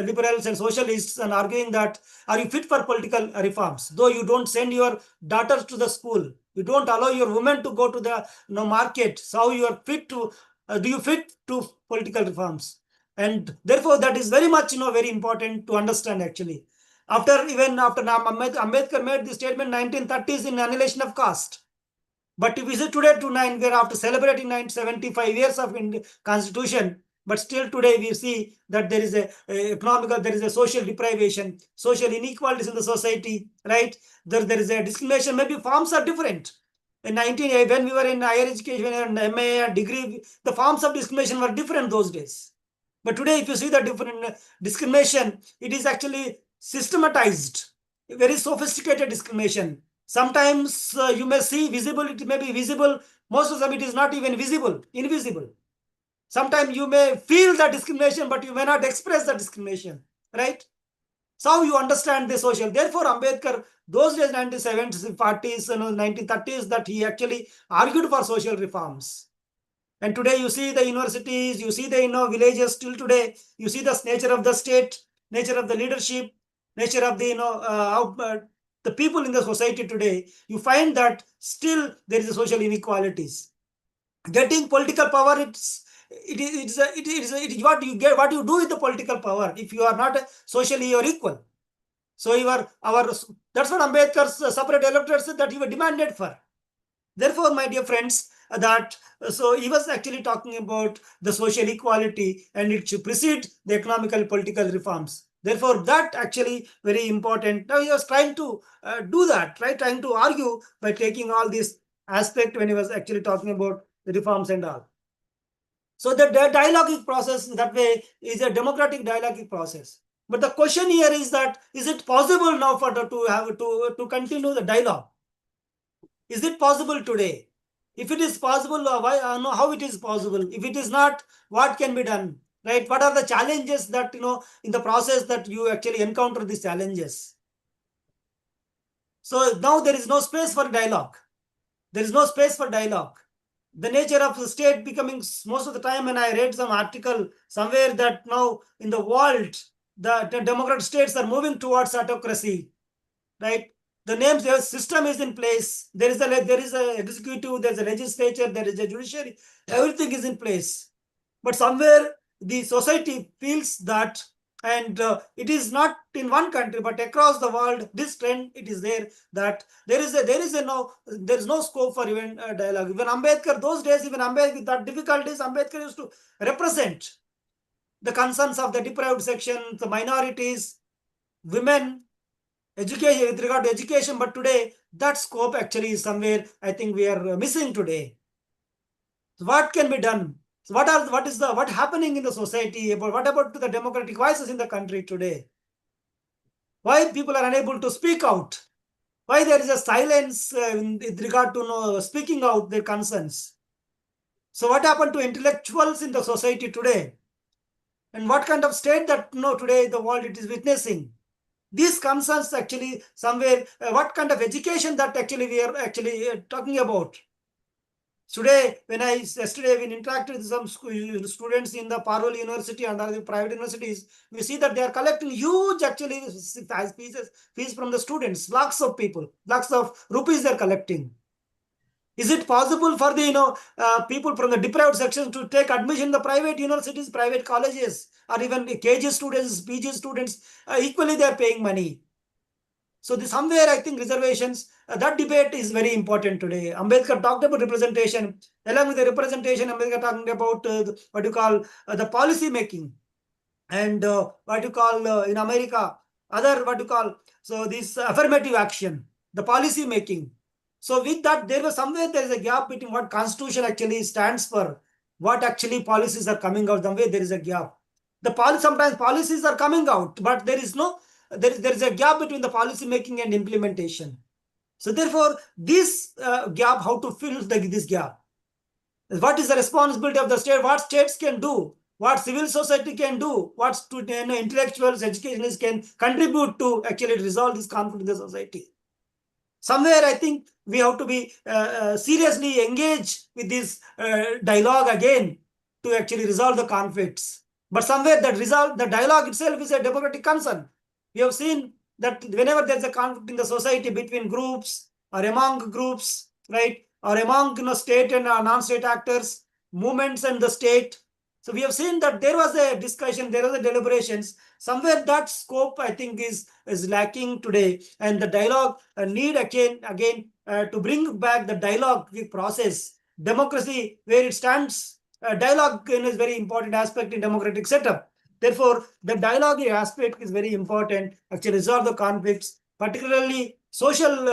liberals and socialists and arguing that, are you fit for political reforms? Though you don't send your daughters to the school, you don't allow your women to go to the market, so you are fit to, do you fit to political reforms? And therefore, that is very much very important to understand actually. After Ambedkar made this statement 1930s in Annihilation of Caste. But if we say today to we're after celebrating 975 years of Constitution, but still today we see that there is a economical, there is a social deprivation, social inequalities in the society, right? There is a discrimination. Maybe forms are different. In when we were in higher education and MA degree, the forms of discrimination were different those days. But today, if you see the different discrimination, it is actually systematized, very sophisticated discrimination. Sometimes you may see visible, it may be visible. Most of them, it is not even visible, invisible. Sometimes you may feel the discrimination, but you may not express the discrimination, right? So you understand the social. Therefore, Ambedkar, those days, 1970s, 40s, 1930s, that he actually argued for social reforms. And today you see the universities, you see the villages still today, you see the nature of the state, nature of the leadership, nature of the the people in the society today, you find that still there is a social inequalities. Getting political power, it is what you get, what you do with the political power. If you are not socially you're equal. So that's what Ambedkar's separate electorate said that he was demanded for. Therefore, my dear friends, that so he was actually talking about the social equality and it should precede the economical political reforms. Therefore, that actually very important. Now he was trying to do that, right? Trying to argue by taking all this aspect when he was actually talking about the reforms and all. So the dialogic process that way is a democratic dialogic process. But the question here is that, is it possible now for to continue the dialogue? Is it possible today? If it is possible, how it is possible? If it is not, what can be done? Right? What are the challenges that in the process that you actually encounter these challenges? So now there is no space for dialogue. There is no space for dialogue. The nature of the state becoming, most of the time when I read some article somewhere that now in the world, the democratic states are moving towards autocracy, right? The names, the system is in place. There is a executive, there is a legislature, there is a judiciary. Everything is in place. But somewhere the society feels that, and it is not in one country, but across the world, this trend it is there, that there is no scope for even dialogue. Even Ambedkar, those days, even Ambedkar, with that difficulties, Ambedkar used to represent the concerns of the deprived section, the minorities, women, education, with regard to education. But today that scope actually is somewhere, I think we are missing today. So what can be done? So what happening in the society? What about the democratic voices in the country today? Why people are unable to speak out? Why there is a silence with regard to speaking out their concerns? So what happened to intellectuals in the society today? And what kind of state that today the world it is witnessing? These concerns actually somewhere, what kind of education that actually we are actually talking about. Today, yesterday when interacted with some students in the Parole University and other private universities, we see that they are collecting huge actually fees from the students, lakhs of people, lakhs of rupees they are collecting. Is it possible for the people from the deprived sections to take admission in the private universities, private colleges, or even KG students, PG students, equally they are paying money? So somewhere I think reservations, that debate is very important today. Ambedkar talked about representation. Along with the representation, Ambedkar talking about what you call the policy making, and what you call in America, other what you call, so this affirmative action, the policy making. So with that, there is a gap between what Constitution actually stands for, what actually policies are coming out. Somewhere there is a gap. Sometimes policies are coming out, but there is a gap between the policy making and implementation. So therefore, this gap, how to fill this gap? What is the responsibility of the state? What states can do? What civil society can do? What intellectuals, educationists can contribute to actually resolve this conflict in the society? Somewhere I think we have to be seriously engaged with this dialogue again to actually resolve the conflicts. But somewhere the dialogue itself is a democratic concern. We have seen that whenever there's a conflict in the society between groups or among groups, right, or among state and non-state actors, movements and the state. So we have seen that there was a discussion, there was a deliberations. Somewhere that scope I think is lacking today, and the dialogue need again to bring back the dialogue process. Democracy where it stands, dialogue is very important aspect in democratic setup. Therefore, the dialogue aspect is very important. Actually, resolve the conflicts, particularly social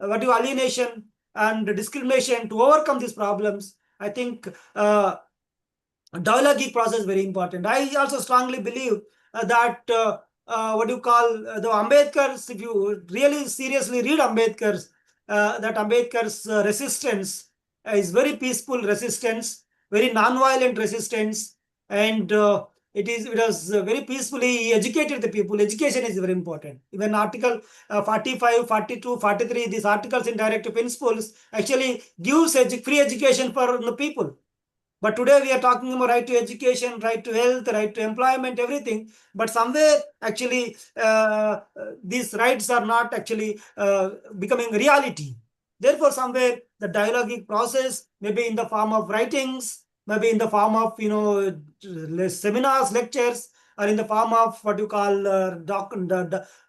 alienation and discrimination. To overcome these problems, I think dialogic process is very important. I also strongly believe that the Ambedkar's, if you really seriously read Ambedkar's, that Ambedkar's resistance is very peaceful resistance, very non-violent resistance, and it was very peacefully he educated the people. Education is very important. Even Article 45, 42, 43, these articles in directive principles actually gives free education for the people. But today we are talking about right to education, right to health, right to employment, everything. But somewhere actually these rights are not actually becoming reality. Therefore, somewhere the dialogic process may be in the form of writings, maybe in the form of seminars, lectures, or in the form of what you call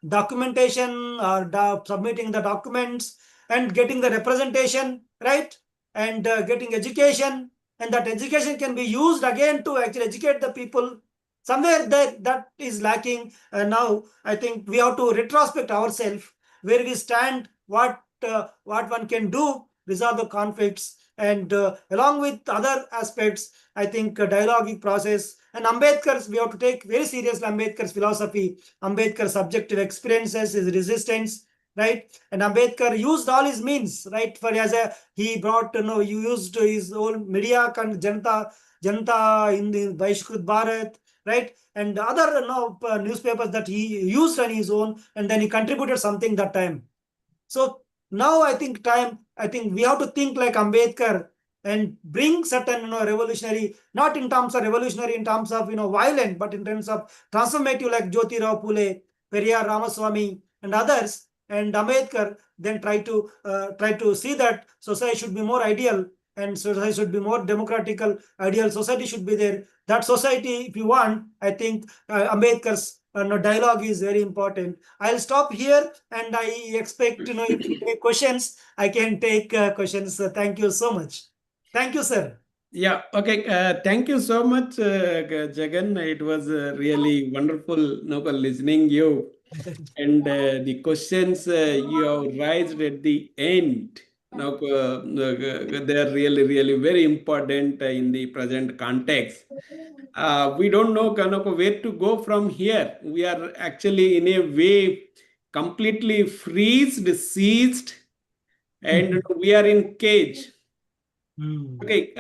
documentation, or submitting the documents and getting the representation, right, and getting education. And that education can be used again to actually educate the people. Somewhere that is lacking. Now I think we have to retrospect ourselves, where we stand, what one can do, resolve the conflicts, and along with other aspects, I think dialogic process and Ambedkar's, we have to take very seriously Ambedkar's philosophy, Ambedkar's subjective experiences, his resistance, right? And Ambedkar used all his means, right? For he brought, you used his own media, Janata in the Vaishkrut Bharat, right? And other newspapers that he used on his own, and then he contributed something that time. So now I think we have to think like Ambedkar and bring certain revolutionary, not in terms of revolutionary in terms of violent, but in terms of transformative, like Jyotirao Phule, Periyar Ramaswamy, and others. And Ambedkar then try to see that society should be more ideal, and society should be more democratical. Ideal society should be there. That society, if you want, I think Ambedkar's dialogue is very important. I'll stop here, and I expect if you take questions, I can take questions. Thank you so much. Thank you, sir. Yeah, okay. Thank you so much, Jagan. It was really wonderful listening you. And the questions you have raised at the end, they are really, really very important in the present context. We don't know where to go from here. We are actually in a way completely freezed, seized, and we are in cage. Okay,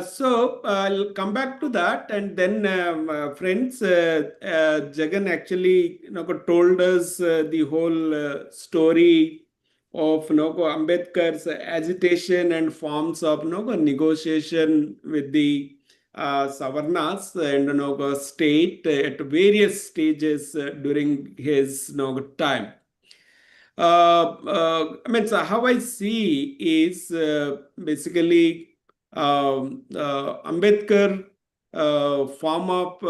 so I'll come back to that, and then friends, Jagan actually told us the whole story of Ambedkar's agitation and forms of negotiation with the Savarnas and state at various stages during his time. I mean, so how I see is basically Ambedkar form of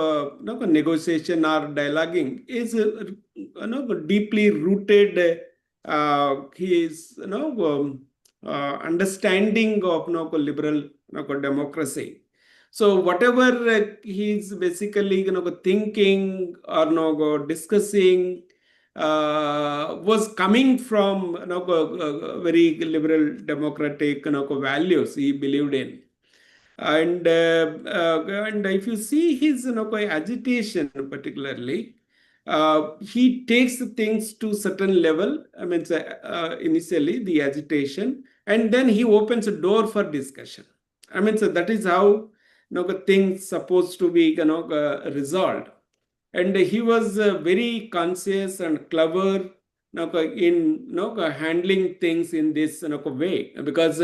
negotiation or dialoguing is deeply rooted his understanding of liberal democracy. So whatever he's basically thinking or discussing was coming from very liberal democratic values he believed in. And if you see his agitation particularly, he takes things to certain level. I mean, initially the agitation, and then he opens a door for discussion. I mean, so that is how things supposed to be resolved. And he was very conscious and clever in handling things in this way, because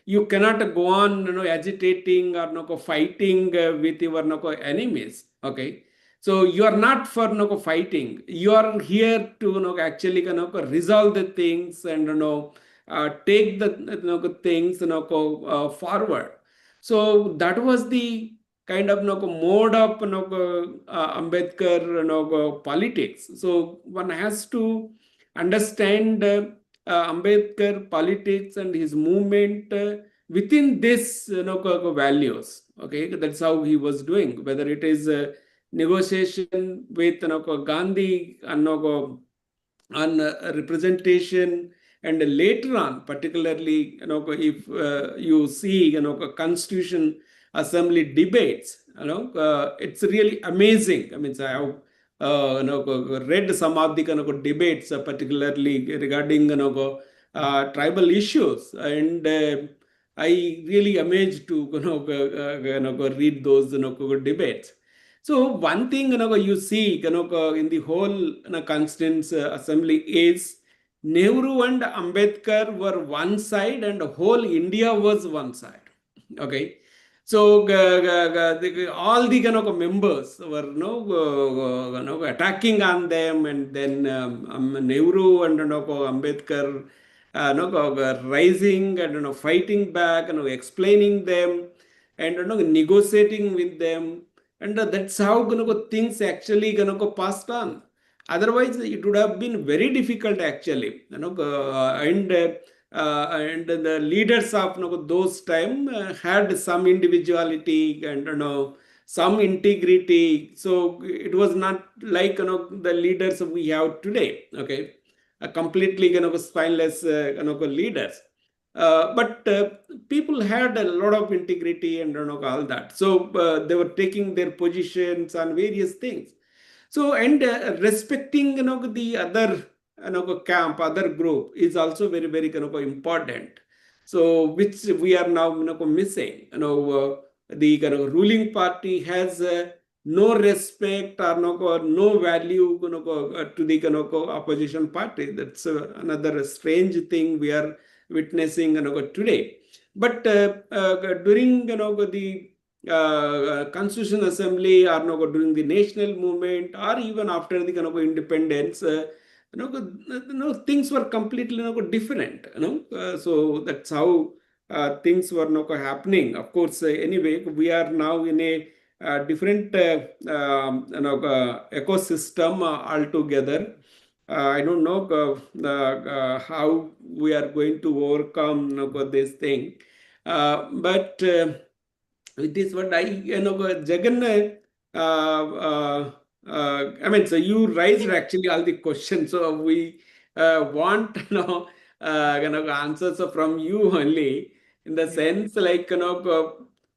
you cannot go on agitating or fighting with your enemies. Okay, so you are not for fighting. You are here to actually resolve the things and take the things forward. So that was the kind of mode of Ambedkar politics. So one has to understand Ambedkar politics and his movement within this values. Okay, that's how he was doing. Whether it is negotiation with Gandhi and on representation, and later on, particularly if you see constitution assembly debates, it's really amazing. I mean, so I have read some of the debates, particularly regarding tribal issues, and I really amazed to read those debates. So one thing you see in the whole Constituent Assembly is Nehru and Ambedkar were one side and whole India was one side. Okay, so all the members were attacking on them, and then Nehru and Ambedkar rising and fighting back, explaining them, and negotiating with them, and that's how things actually passed on. Otherwise, it would have been very difficult actually, and the leaders of those time had some individuality and some integrity. So it was not like the leaders we have today. Okay, completely spineless leaders. But people had a lot of integrity and all that. So they were taking their positions on various things. So, and respecting the other camp, other group is also very very important. So which we are now missing. The ruling party has no respect or no value to the opposition party. That's another strange thing we are witnessing today. But during the Constitution Assembly, or during the national movement, or even after the independence, things were completely different. So that's how things were happening. Of course, anyway, we are now in a different ecosystem altogether. I don't know how we are going to overcome this thing, but with this what I Jagan, I mean, so you raised actually all the questions, so we want answers from you only, in the sense like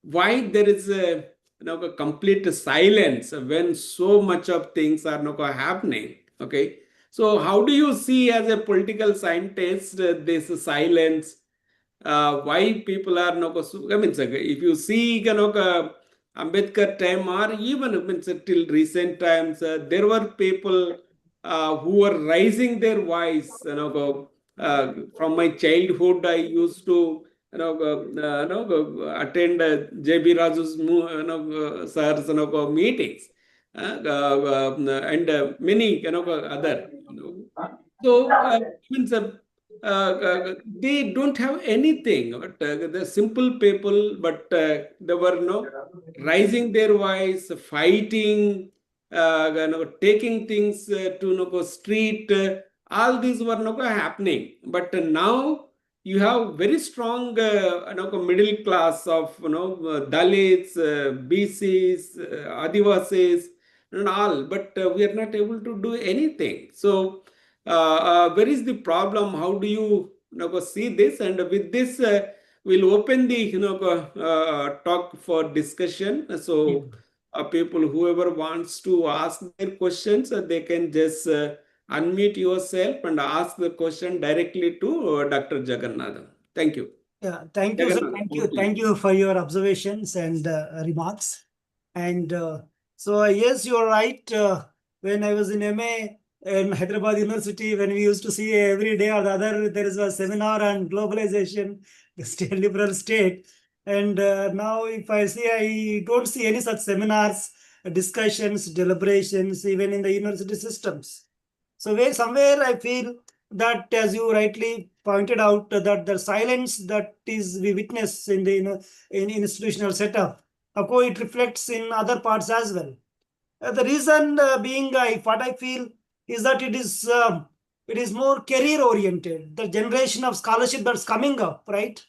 why there is a a complete silence when so much of things are happening. Okay, so how do you see as a political scientist this silence? Why people are I mean, if you see Ambedkar time, or even till recent times, there were people who were raising their voice. From my childhood, I used to attend JB Raju's sir's meetings, and many other. So means they don't have anything, but the simple people, but they were rising their voice, fighting, taking things to street. All these were happening, but now you have very strong middle class of Dalits, BCs, Adivasis, and all, but we are not able to do anything. So where is the problem? How do you see this? And with this, we'll open the talk for discussion. So people, whoever wants to ask their questions, they can just unmute yourself and ask the question directly to Dr. Jagannathan. Thank you. Yeah, thank you, sir. Jagannath, Thank you for your observations and remarks. And yes, you're right. When I was in MA in Hyderabad University, when we used to see every day or the other, there is a seminar on globalization, the state liberal state. And now, if I see, I don't see any such seminars, discussions, deliberations, even in the university systems. So, where somewhere I feel that, as you rightly pointed out, that the silence that is we witness in the in institutional setup, of course, it reflects in other parts as well. The reason being, what I feel is that it is more career oriented. The generation of scholarship that's coming up, right?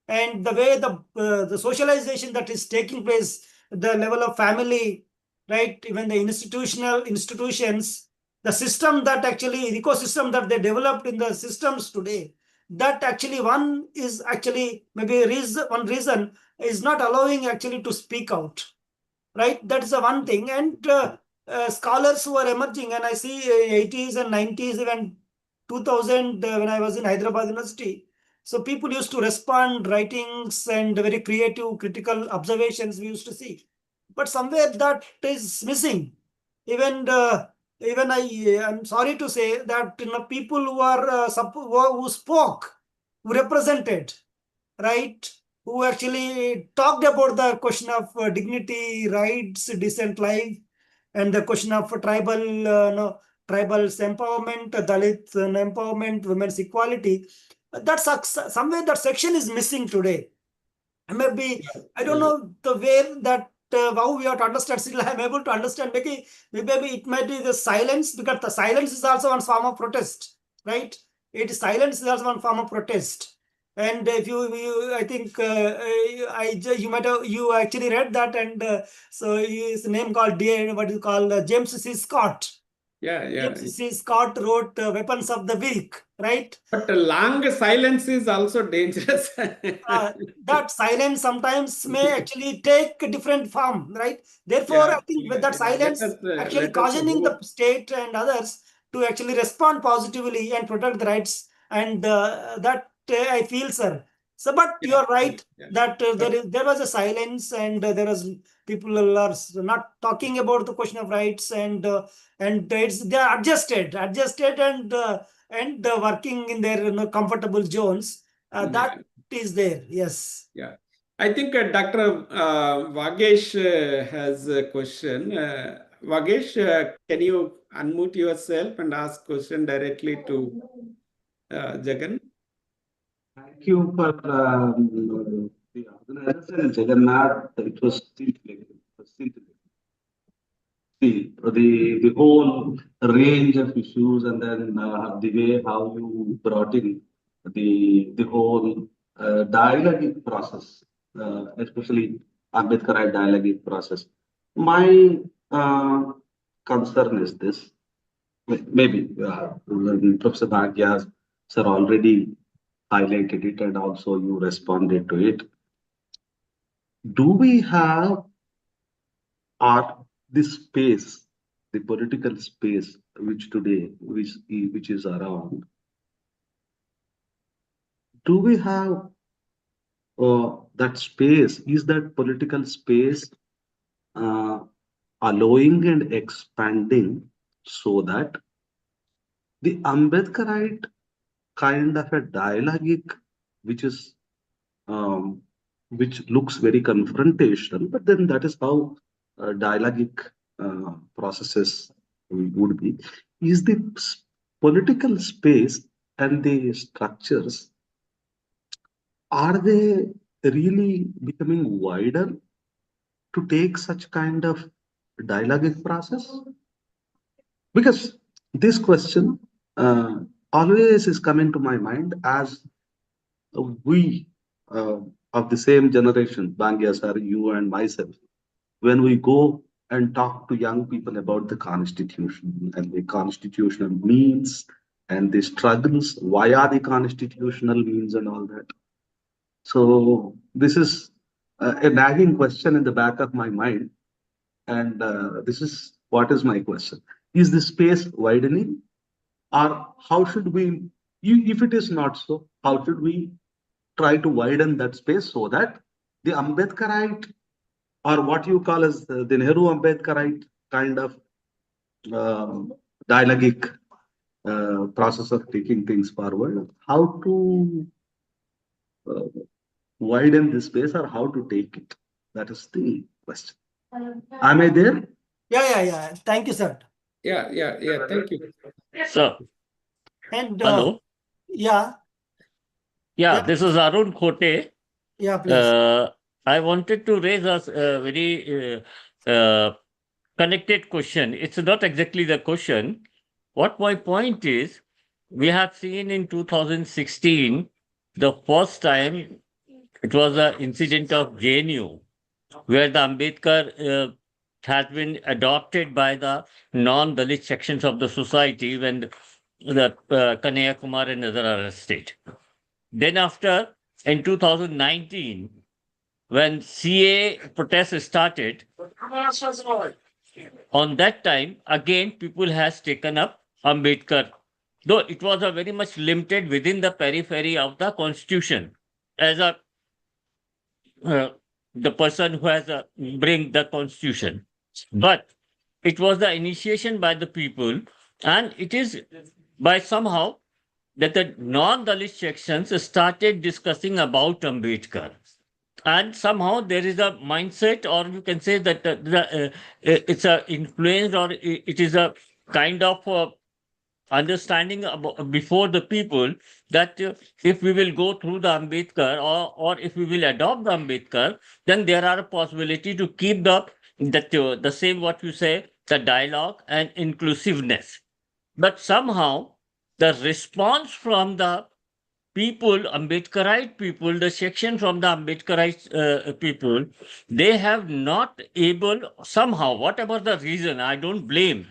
And the way the socialization that is taking place, the level of family, right, even the institutional institutions, the system that actually the ecosystem that they developed in the systems today, that actually one is actually maybe one reason is not allowing actually to speak out, right? That is the one thing. And scholars who are emerging, and I see 80s and 90s, even 2000, when I was in Hyderabad University. So people used to respond writings and very creative, critical observations we used to see. But somewhere that is missing. Even even I'm sorry to say that people who are who spoke, who represented, right, who actually talked about the question of dignity, rights, decent life, and the question of tribal, tribals empowerment, Dalit empowerment, women's equality. That's somewhere that section is missing today. Maybe I don't know the way that how we have to understand. Still, I'm able to understand. Maybe it might be the silence, because the silence is also one form of protest, right? It is silence is also one form of protest. And if I think you might have you actually read that, and so his name called what you call James C. Scott. Yeah, James C. Scott wrote "Weapons of the Weak," right? But long silence is also dangerous. That silence sometimes may actually take a different form, right? Therefore, Yeah, I think with yeah, that yeah. silence actually Let us cautioning the hope. state and others to actually respond positively and protect the rights. And that I feel, sir. So, but you Yeah, are right yeah. that there was a silence, and there was people who are not talking about the question of rights, and they are adjusted, and working in their comfortable zones. That Yeah, is there. Yes. yeah. I think Dr. Vagesh has a question. Vagesh, can you unmute yourself and ask question directly to Jagan? Thank you for the organization, Jagannath. It was scintillating. The whole range of issues, and then the way how you brought in the whole dialogic process, especially Ambedkar and dialogic process. My concern is this. Maybe Professor Bhagyas sir already highlighted it, and also you responded to it. Do we have our this space, the political space, which today which is around? Do we have that space? Is that political space uh, allowing and expanding so that the Ambedkarite kind of a dialogic, which is which looks very confrontational, but then that is how dialogic processes would be. Is the political space and the structures, are they really becoming wider to take such kind of dialogic process? Because this question always is coming to my mind as we of the same generation, Bangya sir, you and myself, when we go and talk to young people about the constitution and the constitutional means and the struggles via the constitutional means and all that. So this is a nagging question in the back of my mind, and this is what is my question: is the space widening, or how should we? If it is not so, how should we try to widen that space so that the Ambedkarite, or what you call as the Nehru Ambedkarite kind of dialogic process of taking things forward, how to uh, widen the space or how to take it. That is the question. Am I there? Yeah. Thank you, sir. Yeah. Thank you. So, And hello. yeah, Yeah, this is Arun Khote. yeah, please. I wanted to raise a very connected question. It's not exactly the question. What my point is, we have seen in 2016, the first time it was an incident of JNU, where the Ambedkar has been adopted by the non-Dalit sections of the society when the Kanhaiya Kumar and others are arrested. Then after, in 2019, when CA protests started, on that time, again, people has taken up Ambedkar, though it was a very much limited within the periphery of the constitution as a the person who has bring the constitution. But it was the initiation by the people, and it is by somehow that the non-Dalit sections started discussing about Ambedkar. And somehow there is a mindset, or you can say that it's a influence, or it is a kind of understanding about, before the people, that if we will go through the Ambedkar, or if we will adopt the Ambedkar, then there are a possibility to keep the same, what you say, the dialogue and inclusiveness. But somehow the response from the people, Ambedkarite people, the section from the Ambedkarite people, they have not able, somehow, whatever the reason, I don't blame,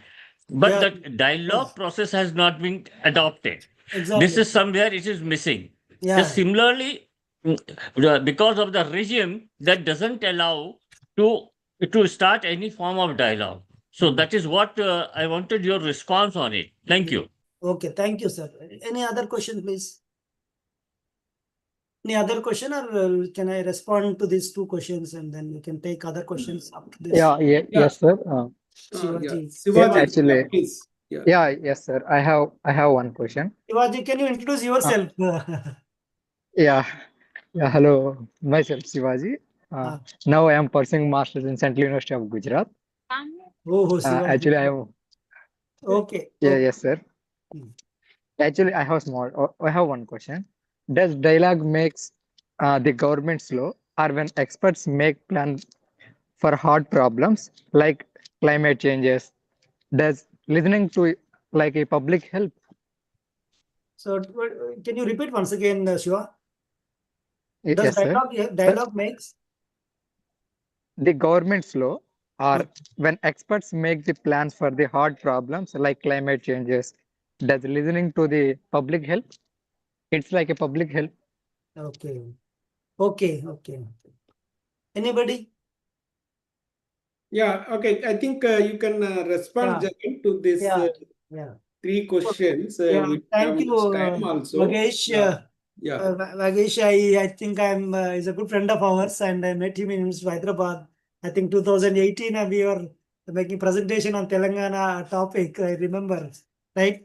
but Yeah. the dialogue process has not been adopted. Exactly. This is somewhere it is missing. Yeah. Just similarly, because of the regime that doesn't allow to start any form of dialogue. So that is what I wanted your response on it. Thank you. Okay, thank you, sir. Any other question, please? Any other question, or can I respond to these two questions and then we can take other questions after this? Yes, sir. Shivaji. Shivaji, Actually- please. Yes, sir. I have one question. Shivaji, can you introduce yourself? Yeah, hello. Myself, Shivaji. Ah. Now I am pursuing masters in Central University of Gujarat. Oh, Shivaji. Actually, I am. Okay. Yes, sir. Hmm. Actually, I have one question. Does dialogue makes the government slow, or when experts make plans for hard problems like climate changes, does listening to like a public help? So, can you repeat once again, Shiva? Does Yes, sir. dialogue makes? The government slow, or when experts make the plans for the hard problems like climate changes, does listening to the public help? It's like a public help. Okay. Anybody? Yeah, okay. I think you can respond, Yeah. Jagan, to this Yeah. three questions. Yeah. We Thank have you, much time also. Vagesh. Yeah. Vagesh, I think is a good friend of ours, and I met him in Hyderabad. I think 2018, and we were making presentation on Telangana topic. I remember, right?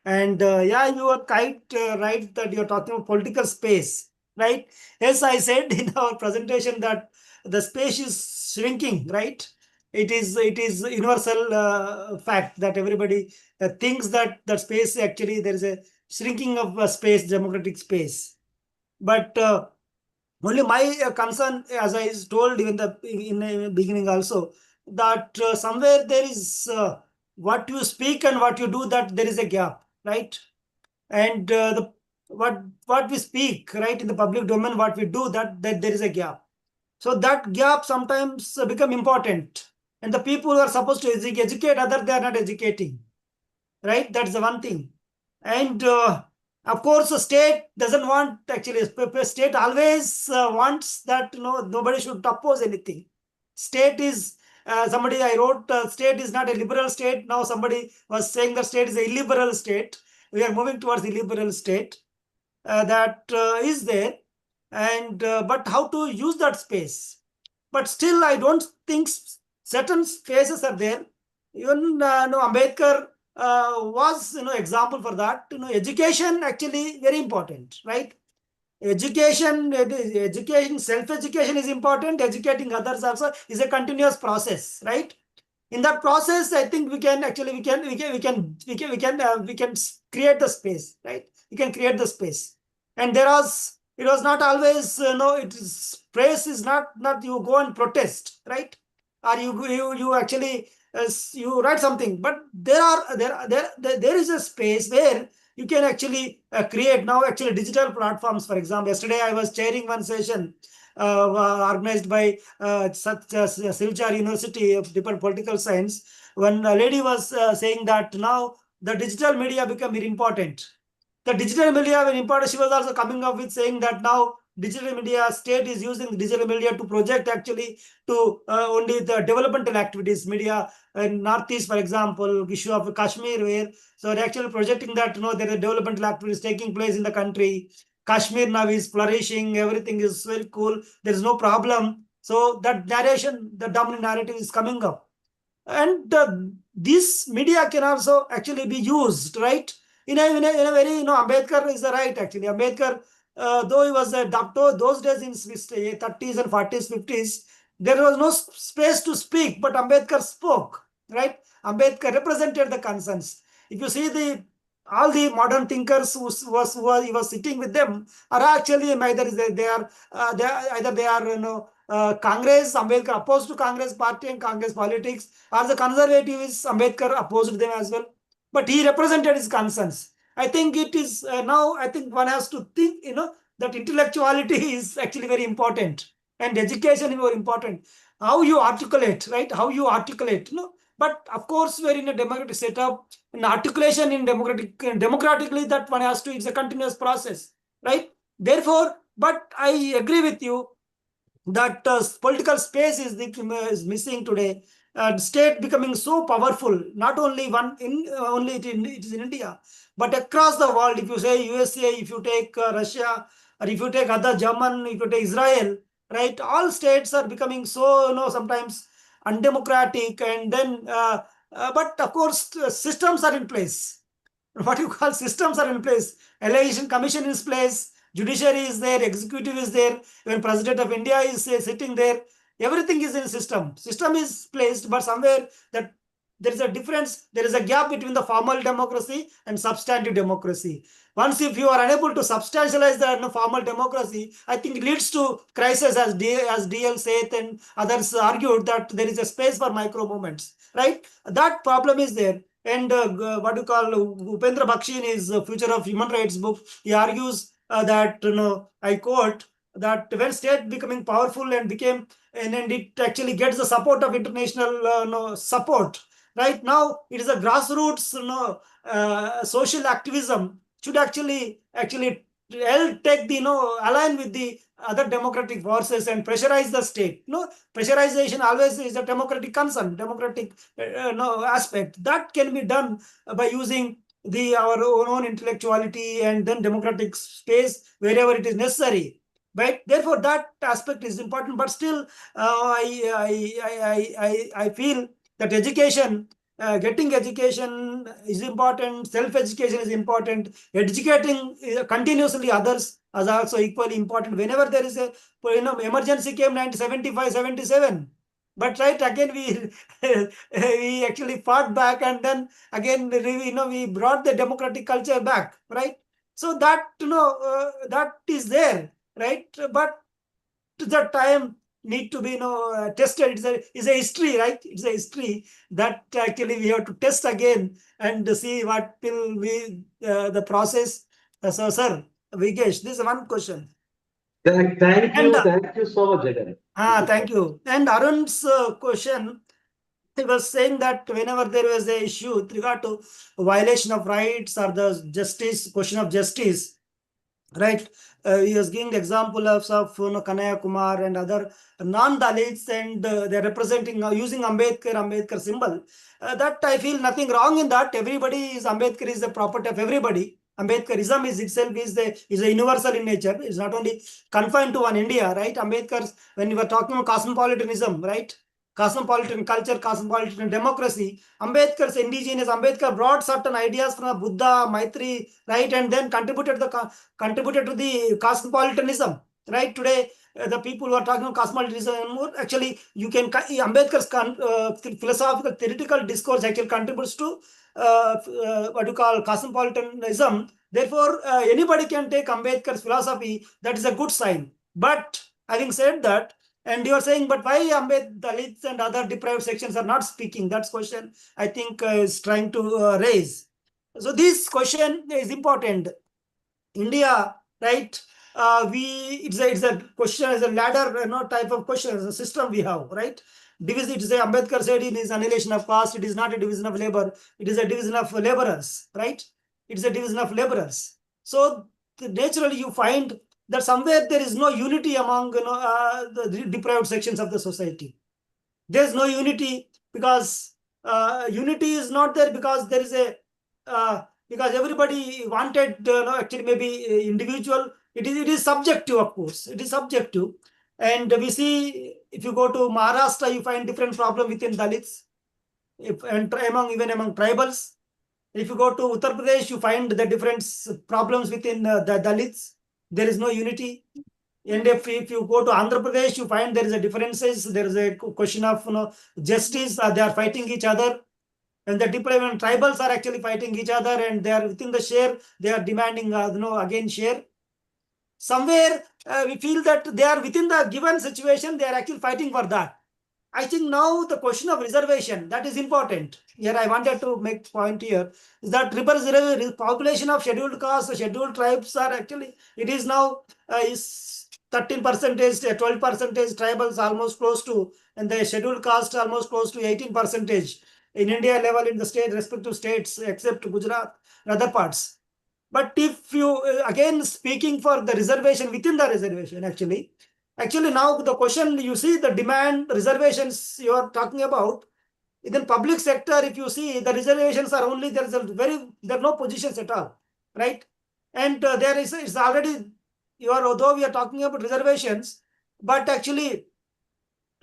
And yeah, you are quite right that you're talking about political space, right? Yes, I said in our presentation that the space is shrinking, right? It is universal fact that everybody thinks that space, actually there is a shrinking of space, democratic space. But only my concern, as I told in the beginning also, that somewhere there is what you speak and what you do, that there is a gap, right? And what we speak, right, in the public domain, what we do, that there is a gap. So that gap sometimes become important, and the people who are supposed to educate other, they are not educating, right? That's the one thing. And of course, the state doesn't want, actually, state always wants that nobody should oppose anything. State is somebody I wrote, state is not a liberal state. Now somebody was saying the state is a illiberal state. We are moving towards illiberal state. That is there. and but how to use that space. But still, I don't think certain spaces are there. Even Ambedkar was example for that. Education actually very important, right? Education, education, self-education is important. Educating others also is a continuous process, right? In that process, I think we can actually we can create the space, right? We can create the space, and it was not always it is praise is not you go and protest, right? Or you actually you write something, but there is a space where you can actually create now actually digital platforms. For example, yesterday I was chairing one session organized by such as Silchar University of Department of Political Science. When a lady was saying that now the digital media become very important. The digital media very important. She was also coming up with saying that now digital media state is using digital media to project actually to only the developmental activities media in Northeast, for example, issue of Kashmir, where so they're actually projecting that there are developmental activities taking place in the country. Kashmir now is flourishing, everything is very cool, there is no problem. So that narration, the dominant narrative is coming up. And this media can also actually be used, right? In a very, Ambedkar is the right actually. Ambedkar, though he was a doctor, those days in 30s and 40s, 50s, there was no space to speak, but Ambedkar spoke, right? Ambedkar represented the concerns. If you see all the modern thinkers who he was sitting with them are actually neither they are either they are Congress, Ambedkar opposed to Congress party and Congress politics, or the conservatives, Ambedkar opposed them as well. But he represented his concerns. I think it is now, I think one has to think, that intellectuality is actually very important and education is very important. How you articulate, right? How you articulate, But of course, we're in a democratic setup. In articulation in democratically, that one has to, it's a continuous process, right? Therefore, but I agree with you that political space is missing today. State becoming so powerful, not only one in only it is in India, but across the world. If you say USA, if you take Russia, or if you take other German, if you take Israel, right? All states are becoming so sometimes undemocratic, and then but of course systems are in place. What you call systems are in place. Election commission is place, judiciary is there, executive is there, even president of India is sitting there. Everything is in system is placed, but somewhere that there is a difference, there is a gap between the formal democracy and substantive democracy. Once if you are unable to substantialize the formal democracy, I think it leads to crisis, as DL Seth and others argued, that there is a space for micro movements, right? That problem is there. And what you call Upendra Bakshi in his Future of Human Rights book, he argues that, I quote, that when state becoming powerful and became, and it actually gets the support of international support. Right now, it is a grassroots, social activism should actually take the, align with the other democratic forces and pressurize the state. Pressurization always is a democratic concern, democratic aspect that can be done by using our own intellectuality and then democratic space wherever it is necessary. Right? Therefore, that aspect is important. But still, I feel that education, getting education is important. Self-education is important. Educating continuously others is also equally important. Whenever there is a emergency came 1975, 77. But right again we we actually fought back, and then again we brought the democratic culture back, right? So that that is there, right? But the time need to be tested. It's a history, right? It's a history that actually we have to test again and see what will be the process. So, sir, Vigesh, this is one question. Thank you so much, Jagan. Thank you. And Arun's question, he was saying that whenever there was a issue with regard to violation of rights or the justice, question of justice, right? He was giving the example of Kanaya Kumar and other non-Dalits, and they're representing using Ambedkar symbol. That I feel nothing wrong in that. Everybody is Ambedkar is the property of everybody. Ambedkarism is itself is a universal in nature. It's not only confined to one India, right? Ambedkar's, when we were talking about cosmopolitanism, right? Cosmopolitan culture, cosmopolitan democracy. Ambedkar brought certain ideas from Buddha, Maitri, right, and then contributed to the cosmopolitanism, right? Today, the people who are talking about cosmopolitanism, actually, you can Ambedkar's philosophical theoretical discourse actually contributes to what you call cosmopolitanism. Therefore, anybody can take Ambedkar's philosophy. That is a good sign. But having said that, and you are saying, but why Dalits and other deprived sections are not speaking? That's question I think is trying to raise. So this question is important. India, right? It's a question as a ladder, type of question, as a system we have, right? Division. It is a Ambedkar said in his Annihilation of Caste. It is not a division of labor. It is a division of laborers, right? It is a division of laborers. So naturally, you find that somewhere there is no unity among the deprived sections of the society. There is no unity because unity is not there because there is a because everybody wanted actually maybe individual. It is subjective, of course. It is subjective, and we see if you go to Maharashtra, you find different problem within Dalits, and even among tribals. If you go to Uttar Pradesh, you find the different problems within the Dalits. There is no unity. And if you go to Andhra Pradesh, you find there is a differences. There is a question of justice. They are fighting each other, and the deprived tribals are actually fighting each other, and they are within the share. They are demanding again share. Somewhere we feel that they are within the given situation. They are actually fighting for that. I think now the question of reservation, that is important. Here I wanted to make point here is that population of scheduled castes, scheduled tribes are actually, it is now is 13%, 12% tribals almost close to, and the scheduled caste almost close to 18% in India level in the state, respective states, except Gujarat and other parts. But if you, again speaking for the reservation, within the reservation actually now the question, you see the demand reservations you are talking about, in the public sector, if you see the reservations are only, there are no positions at all, right? And there is, it's already, although we are talking about reservations, but actually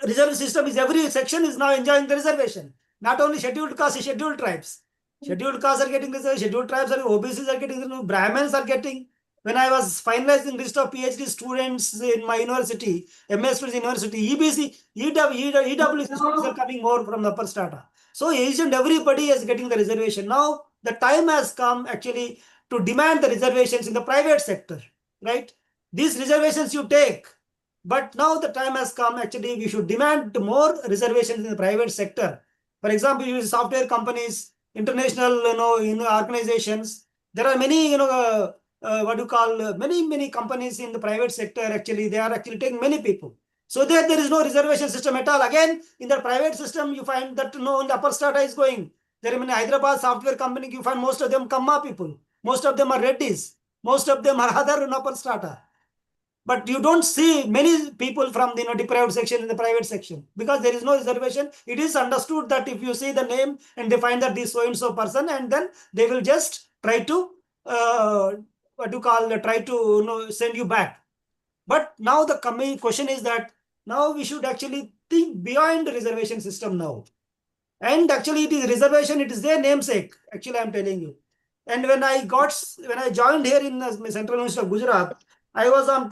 reserve system is, every section is now enjoying the reservation. Not only scheduled caste, scheduled tribes. Scheduled castes are getting reserved, scheduled tribes are, OBCs are getting reserved, Brahmins are getting. When I was finalizing list of PhD students in my university, MS University, EBC, EW students are coming more from the upper strata. So each and everybody is getting the reservation. Now the time has come actually to demand the reservations in the private sector, right? These reservations you take, but now the time has come, actually, we should demand more reservations in the private sector. For example, you software companies, international organizations. There are many, what you call, many companies in the private sector, actually, they are actually taking many people. So there is no reservation system at all. Again, in the private system, you find that in the upper strata is going. There are many Hyderabad software company, you find most of them Kamma people. Most of them are Reddis. Most of them are other upper strata. But you don't see many people from the deprived section in the private section because there is no reservation. It is understood that if you see the name and they find that this so and so person, and then they will just try to try to send you back. But now the coming question is that now we should actually think beyond the reservation system now. And actually, it is reservation. It is their namesake. Actually, I'm telling you. And when I joined here in Central University of Gujarat, I was on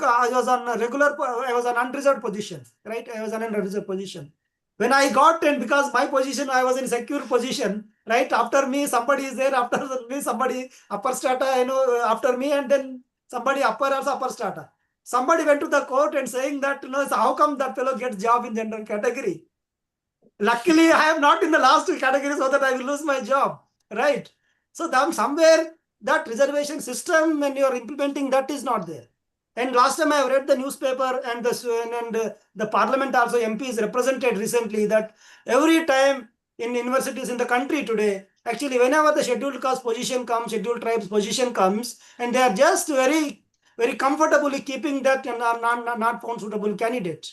unreserved position, right? I was on unreserved position. When I got, and because my position, I was in secure position, right? After me, somebody is there. After me, somebody upper strata, after me, and then somebody upper strata. Somebody went to the court and saying that, so how come that fellow gets job in general category? Luckily, I am not in the last two categories so that I will lose my job, right? So then somewhere that reservation system, when you are implementing, that is not there. And last time I have read the newspaper, and the parliament also, MPs represented recently that every time in universities in the country today, actually whenever the scheduled caste position comes, scheduled tribes position comes, and they are just very, very comfortably keeping that not found suitable candidate,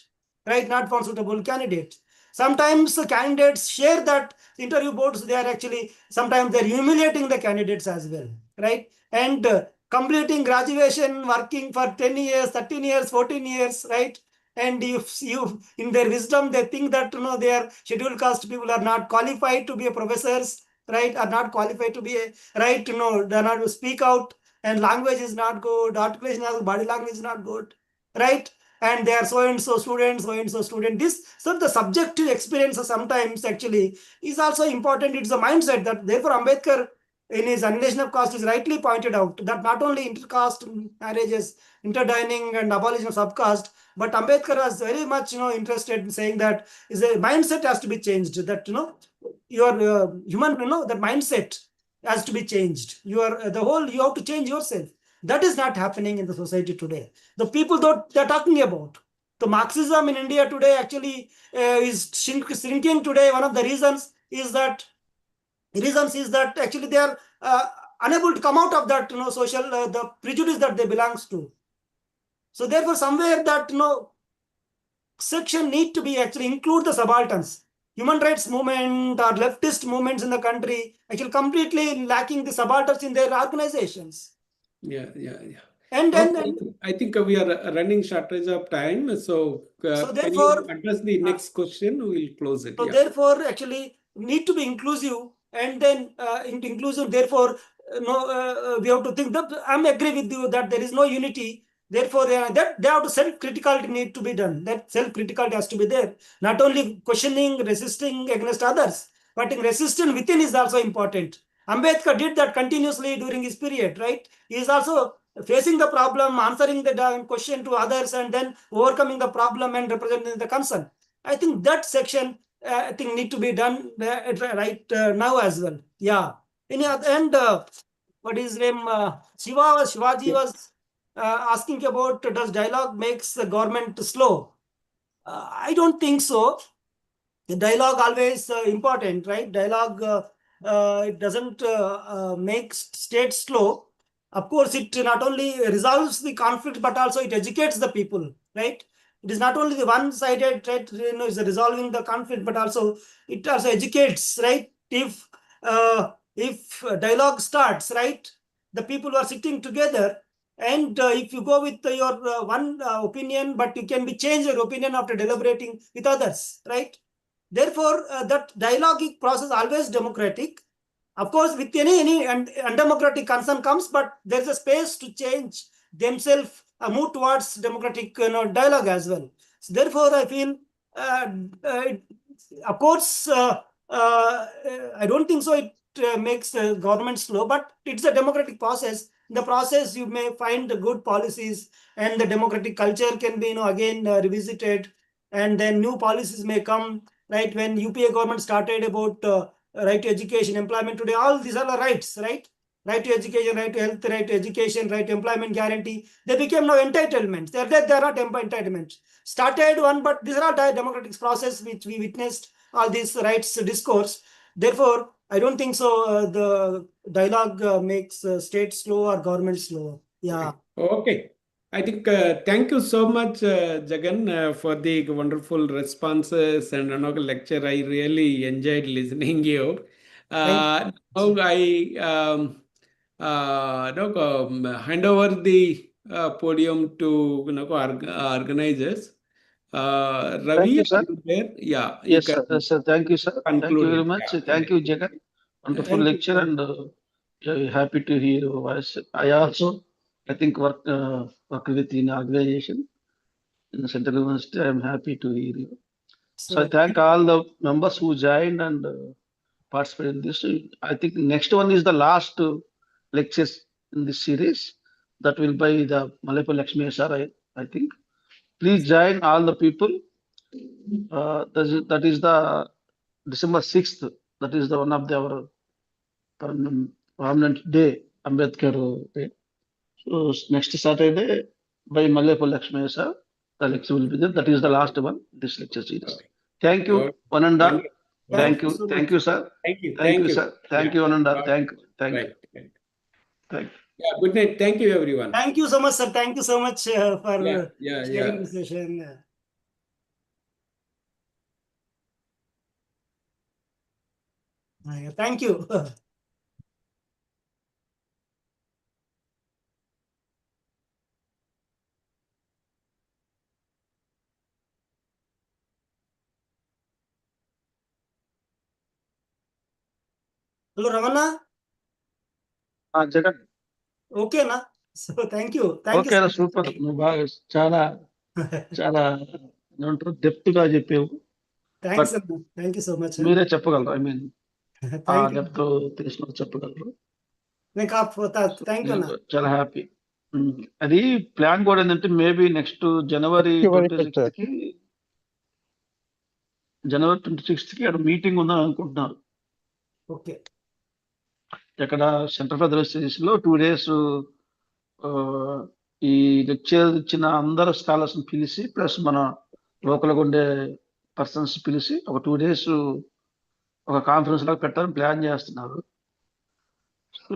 right? Not found suitable candidate. Sometimes the candidates share that interview boards, they are actually, sometimes they are humiliating the candidates as well. right? And completing graduation, working for 10 years, 13 years, 14 years, right? And if you, in their wisdom, they think that they are scheduled caste people are not qualified to be a professors, right? Are not qualified to be a right, they're not to speak out, and language is not good, articulation, body language is not good, right? And they are so and so student, so and so student. This, so the subjective experience sometimes actually is also important. It's a mindset that therefore Ambedkar in his annihilation of caste is rightly pointed out that not only intercaste marriages, interdining and abolition of subcaste, but Ambedkar was very much interested in saying that is a mindset has to be changed. That your human that mindset has to be changed. Your the whole you have to change yourself. That is not happening in the society today. The people that they're talking about, the Marxism in India today actually is shrinking today. One of the reasons is that actually they are unable to come out of that social the prejudice that they belongs to. So therefore somewhere that section need to be actually include the subalterns. Human rights movement or leftist movements in the country actually completely lacking the subalterns in their organizations. Yeah. And Okay, I think we are running shortage of time. So, so can therefore, you address the next question? We'll close it. so Yeah. therefore, actually, need to be inclusive, and then inclusive. Therefore, we have to think that I'm agree with you that there is no unity. Therefore, that they have to self-critical need to be done. That self-critical has to be there. Not only questioning, resisting against others, but in resistance within is also important. Ambedkar did that continuously during his period, right? He is also facing the problem, answering the question to others, and then overcoming the problem and representing the concern. I think that section I think need to be done right now as well. Yeah. In the end, what is his name? Shivaji was asking about does dialogue makes the government slow? I don't think so. The dialogue always important, right? Dialogue it doesn't make state slow. Of course, it not only resolves the conflict but also it educates the people, right? It is not only the one-sided, right? Is resolving the conflict, but also it also educates, right? If dialogue starts, right, the people who are sitting together, and if you go with your one opinion, but you can be change your opinion after deliberating with others, right? Therefore, that dialogic process always democratic. Of course, with any undemocratic concern comes, but there is a space to change themselves, move towards democratic dialogue as well. So therefore, I feel, uh, uh, of course, I don't think so. It makes government slow, but it's a democratic process. In the process, you may find the good policies, and the democratic culture can be, again revisited, and then new policies may come. Right, when UPA government started about right to education, employment today, all these are the rights, right? Right to education, right to health, right to education, right to employment guarantee. They became now entitlements. They're not entitlements. Started one, but these are all democratic process which we witnessed all these rights discourse. Therefore, I don't think so. The dialogue makes state slow or government slow. Yeah. Okay. I think thank you so much, Jagan, for the wonderful responses and lecture. I really enjoyed listening you. Now I hand over the podium to organizers. Thank Ravi, you, are sir. you there? Yeah, you Yes, can sir. Sir. Thank you, sir. Thank you conclude very it. much. Yeah, Thank you, Jagan. Wonderful Thank you. lecture, and yeah, happy to hear your voice. I also, I think, work with in organization in the Central University. I am happy to hear you. So I So, thank all the members who joined and participated in this. I think next one is the last lectures in this series. That will be the Malayapur Lakshmi sir. I think. Please join all the people. That is the December 6th. That is the one of our prominent day, Ambedkar Day. So next Saturday by Malayapur Lakshmi sir, the lecture will be there. That is the last one, this lecture series. okay. Thank you, one and all. Wonderful. thank you so much. Thank you, sir. Thank you. Thank Thank you, you. sir. Thank Yeah. you, one and all. Thank you. Right. Thank you. Yeah, good night. Thank you, everyone. Thank you so much, sir. Thank you so much for Yeah. sharing this session. Thank you. Hello, Ravana. Jagan ఓకేనా? So thank you okay super, నువ్వు బాగా చాలా చాలా ఏమంటారు depth గా చెప్పావు. Thanks అన్న, thank you so much. మీరే చెప్పగలరు, ఐ మీన్ ఆ థ్యాంక్ యూ. డెప్త్ తెలిసిన చెప్పగలరు. థ్యాంక్ యూ అన్న. చాలా హ్యాపీ. అది ప్లాన్ కూడా ఏంటంటే maybe next January Thank you very much, 26th కి అక్కడ మీటింగ్ ఉందని అనుకుంటున్నారు. ఓకే. ఇక్కడ సెంటర్ ఫర్ స్టడీస్ లో 2 days ఈ లెక్చర్ ఇచ్చిన అందరు స్కాలర్స్ పిలిచి ప్లస్ మన లోకల్ గా ఉండే పర్సన్స్ పిలిచి ఒక 2 days ఒక కాన్ఫరెన్స్ లాగా పెట్టాలని ప్లాన్ చేస్తున్నారు. సో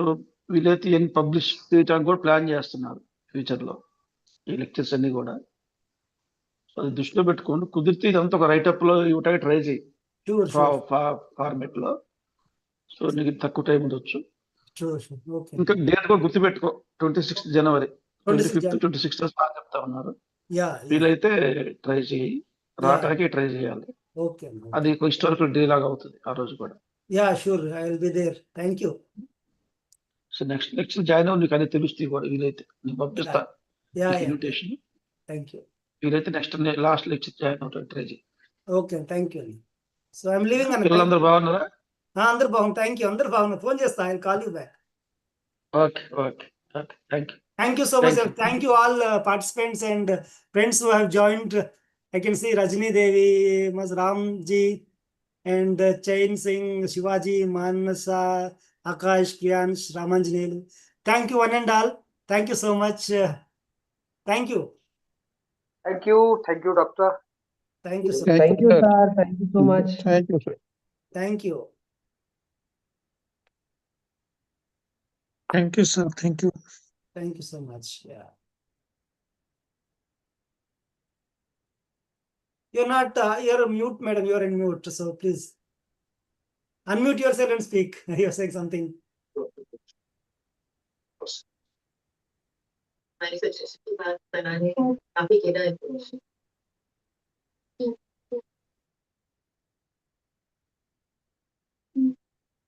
వీలైతే ఏం పబ్లిష్ చేయడానికి కూడా ప్లాన్ చేస్తున్నారు ఫ్యూచర్ లో ఈ లెక్చర్స్ అన్ని కూడా. సో అది దృష్టిలో పెట్టుకోండి, కుదిరితే ఇదంతా ఒక రైటప్ లో ఇవ్వటానికి ట్రై చేయి ఫార్మెట్ లో. సో నీకు తక్కువ టైం ఉండొచ్చు. ఇంకా డేట్ కూడా గుర్తుపెట్టుకో, 26th జనవరి, 25th 26th చెప్తా ఉన్నారు. వీలైతే ట్రై చేయి, రావడానికి ట్రై చేయాలి. అది హిస్టారికల్ డే లాగా అవుతుంది ఆ రోజు కూడా. సో నెక్స్ట్ లెక్చర్ జాయిన్ అవ్వ, నీకు అన్ని తెలుస్తాయి కూడా. వీలైతే నీకు పంపిస్తా ఇన్విటేషన్. వీలైతే నెక్స్ట్ లాస్ట్ లెక్చర్ జాయిన్ అవుతాను ట్రై చేయి. Okay, thank you. So I'm living అన్న. పిల్లలందరూ బాగున్నారా? అందరు బాగుంది, థ్యాంక్ యూ. అందరు బాగున్నారు. ఫోన్ చేస్తా, I call you back. Okay okay okay, thank you. Thank you so much. Thank you all participants and friends who have joined. I can see Rajni Devi, Mas Ramji, and Chain Singh, Shivaji, Manasa, Akash, Kiyansh, Ramanjanelu. Thank you one and all. Thank you so much. Thank you. Thank you, doctor. Thank you, sir. Thank you, sir. Thank you so much. Thank you, sir. Thank you. Thank you, sir. Thank you. Thank you so much. Yeah. You're not, you're mute, madam. You're in mute. So please unmute yourself and speak. You're saying something.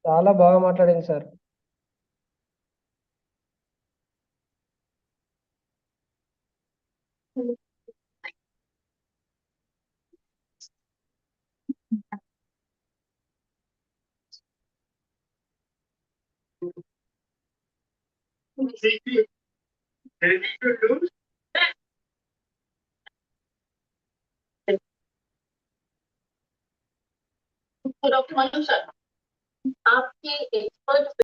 చాలా బాగా మాట్లాడింది sir. Doctor Manu Sharma, आपके expert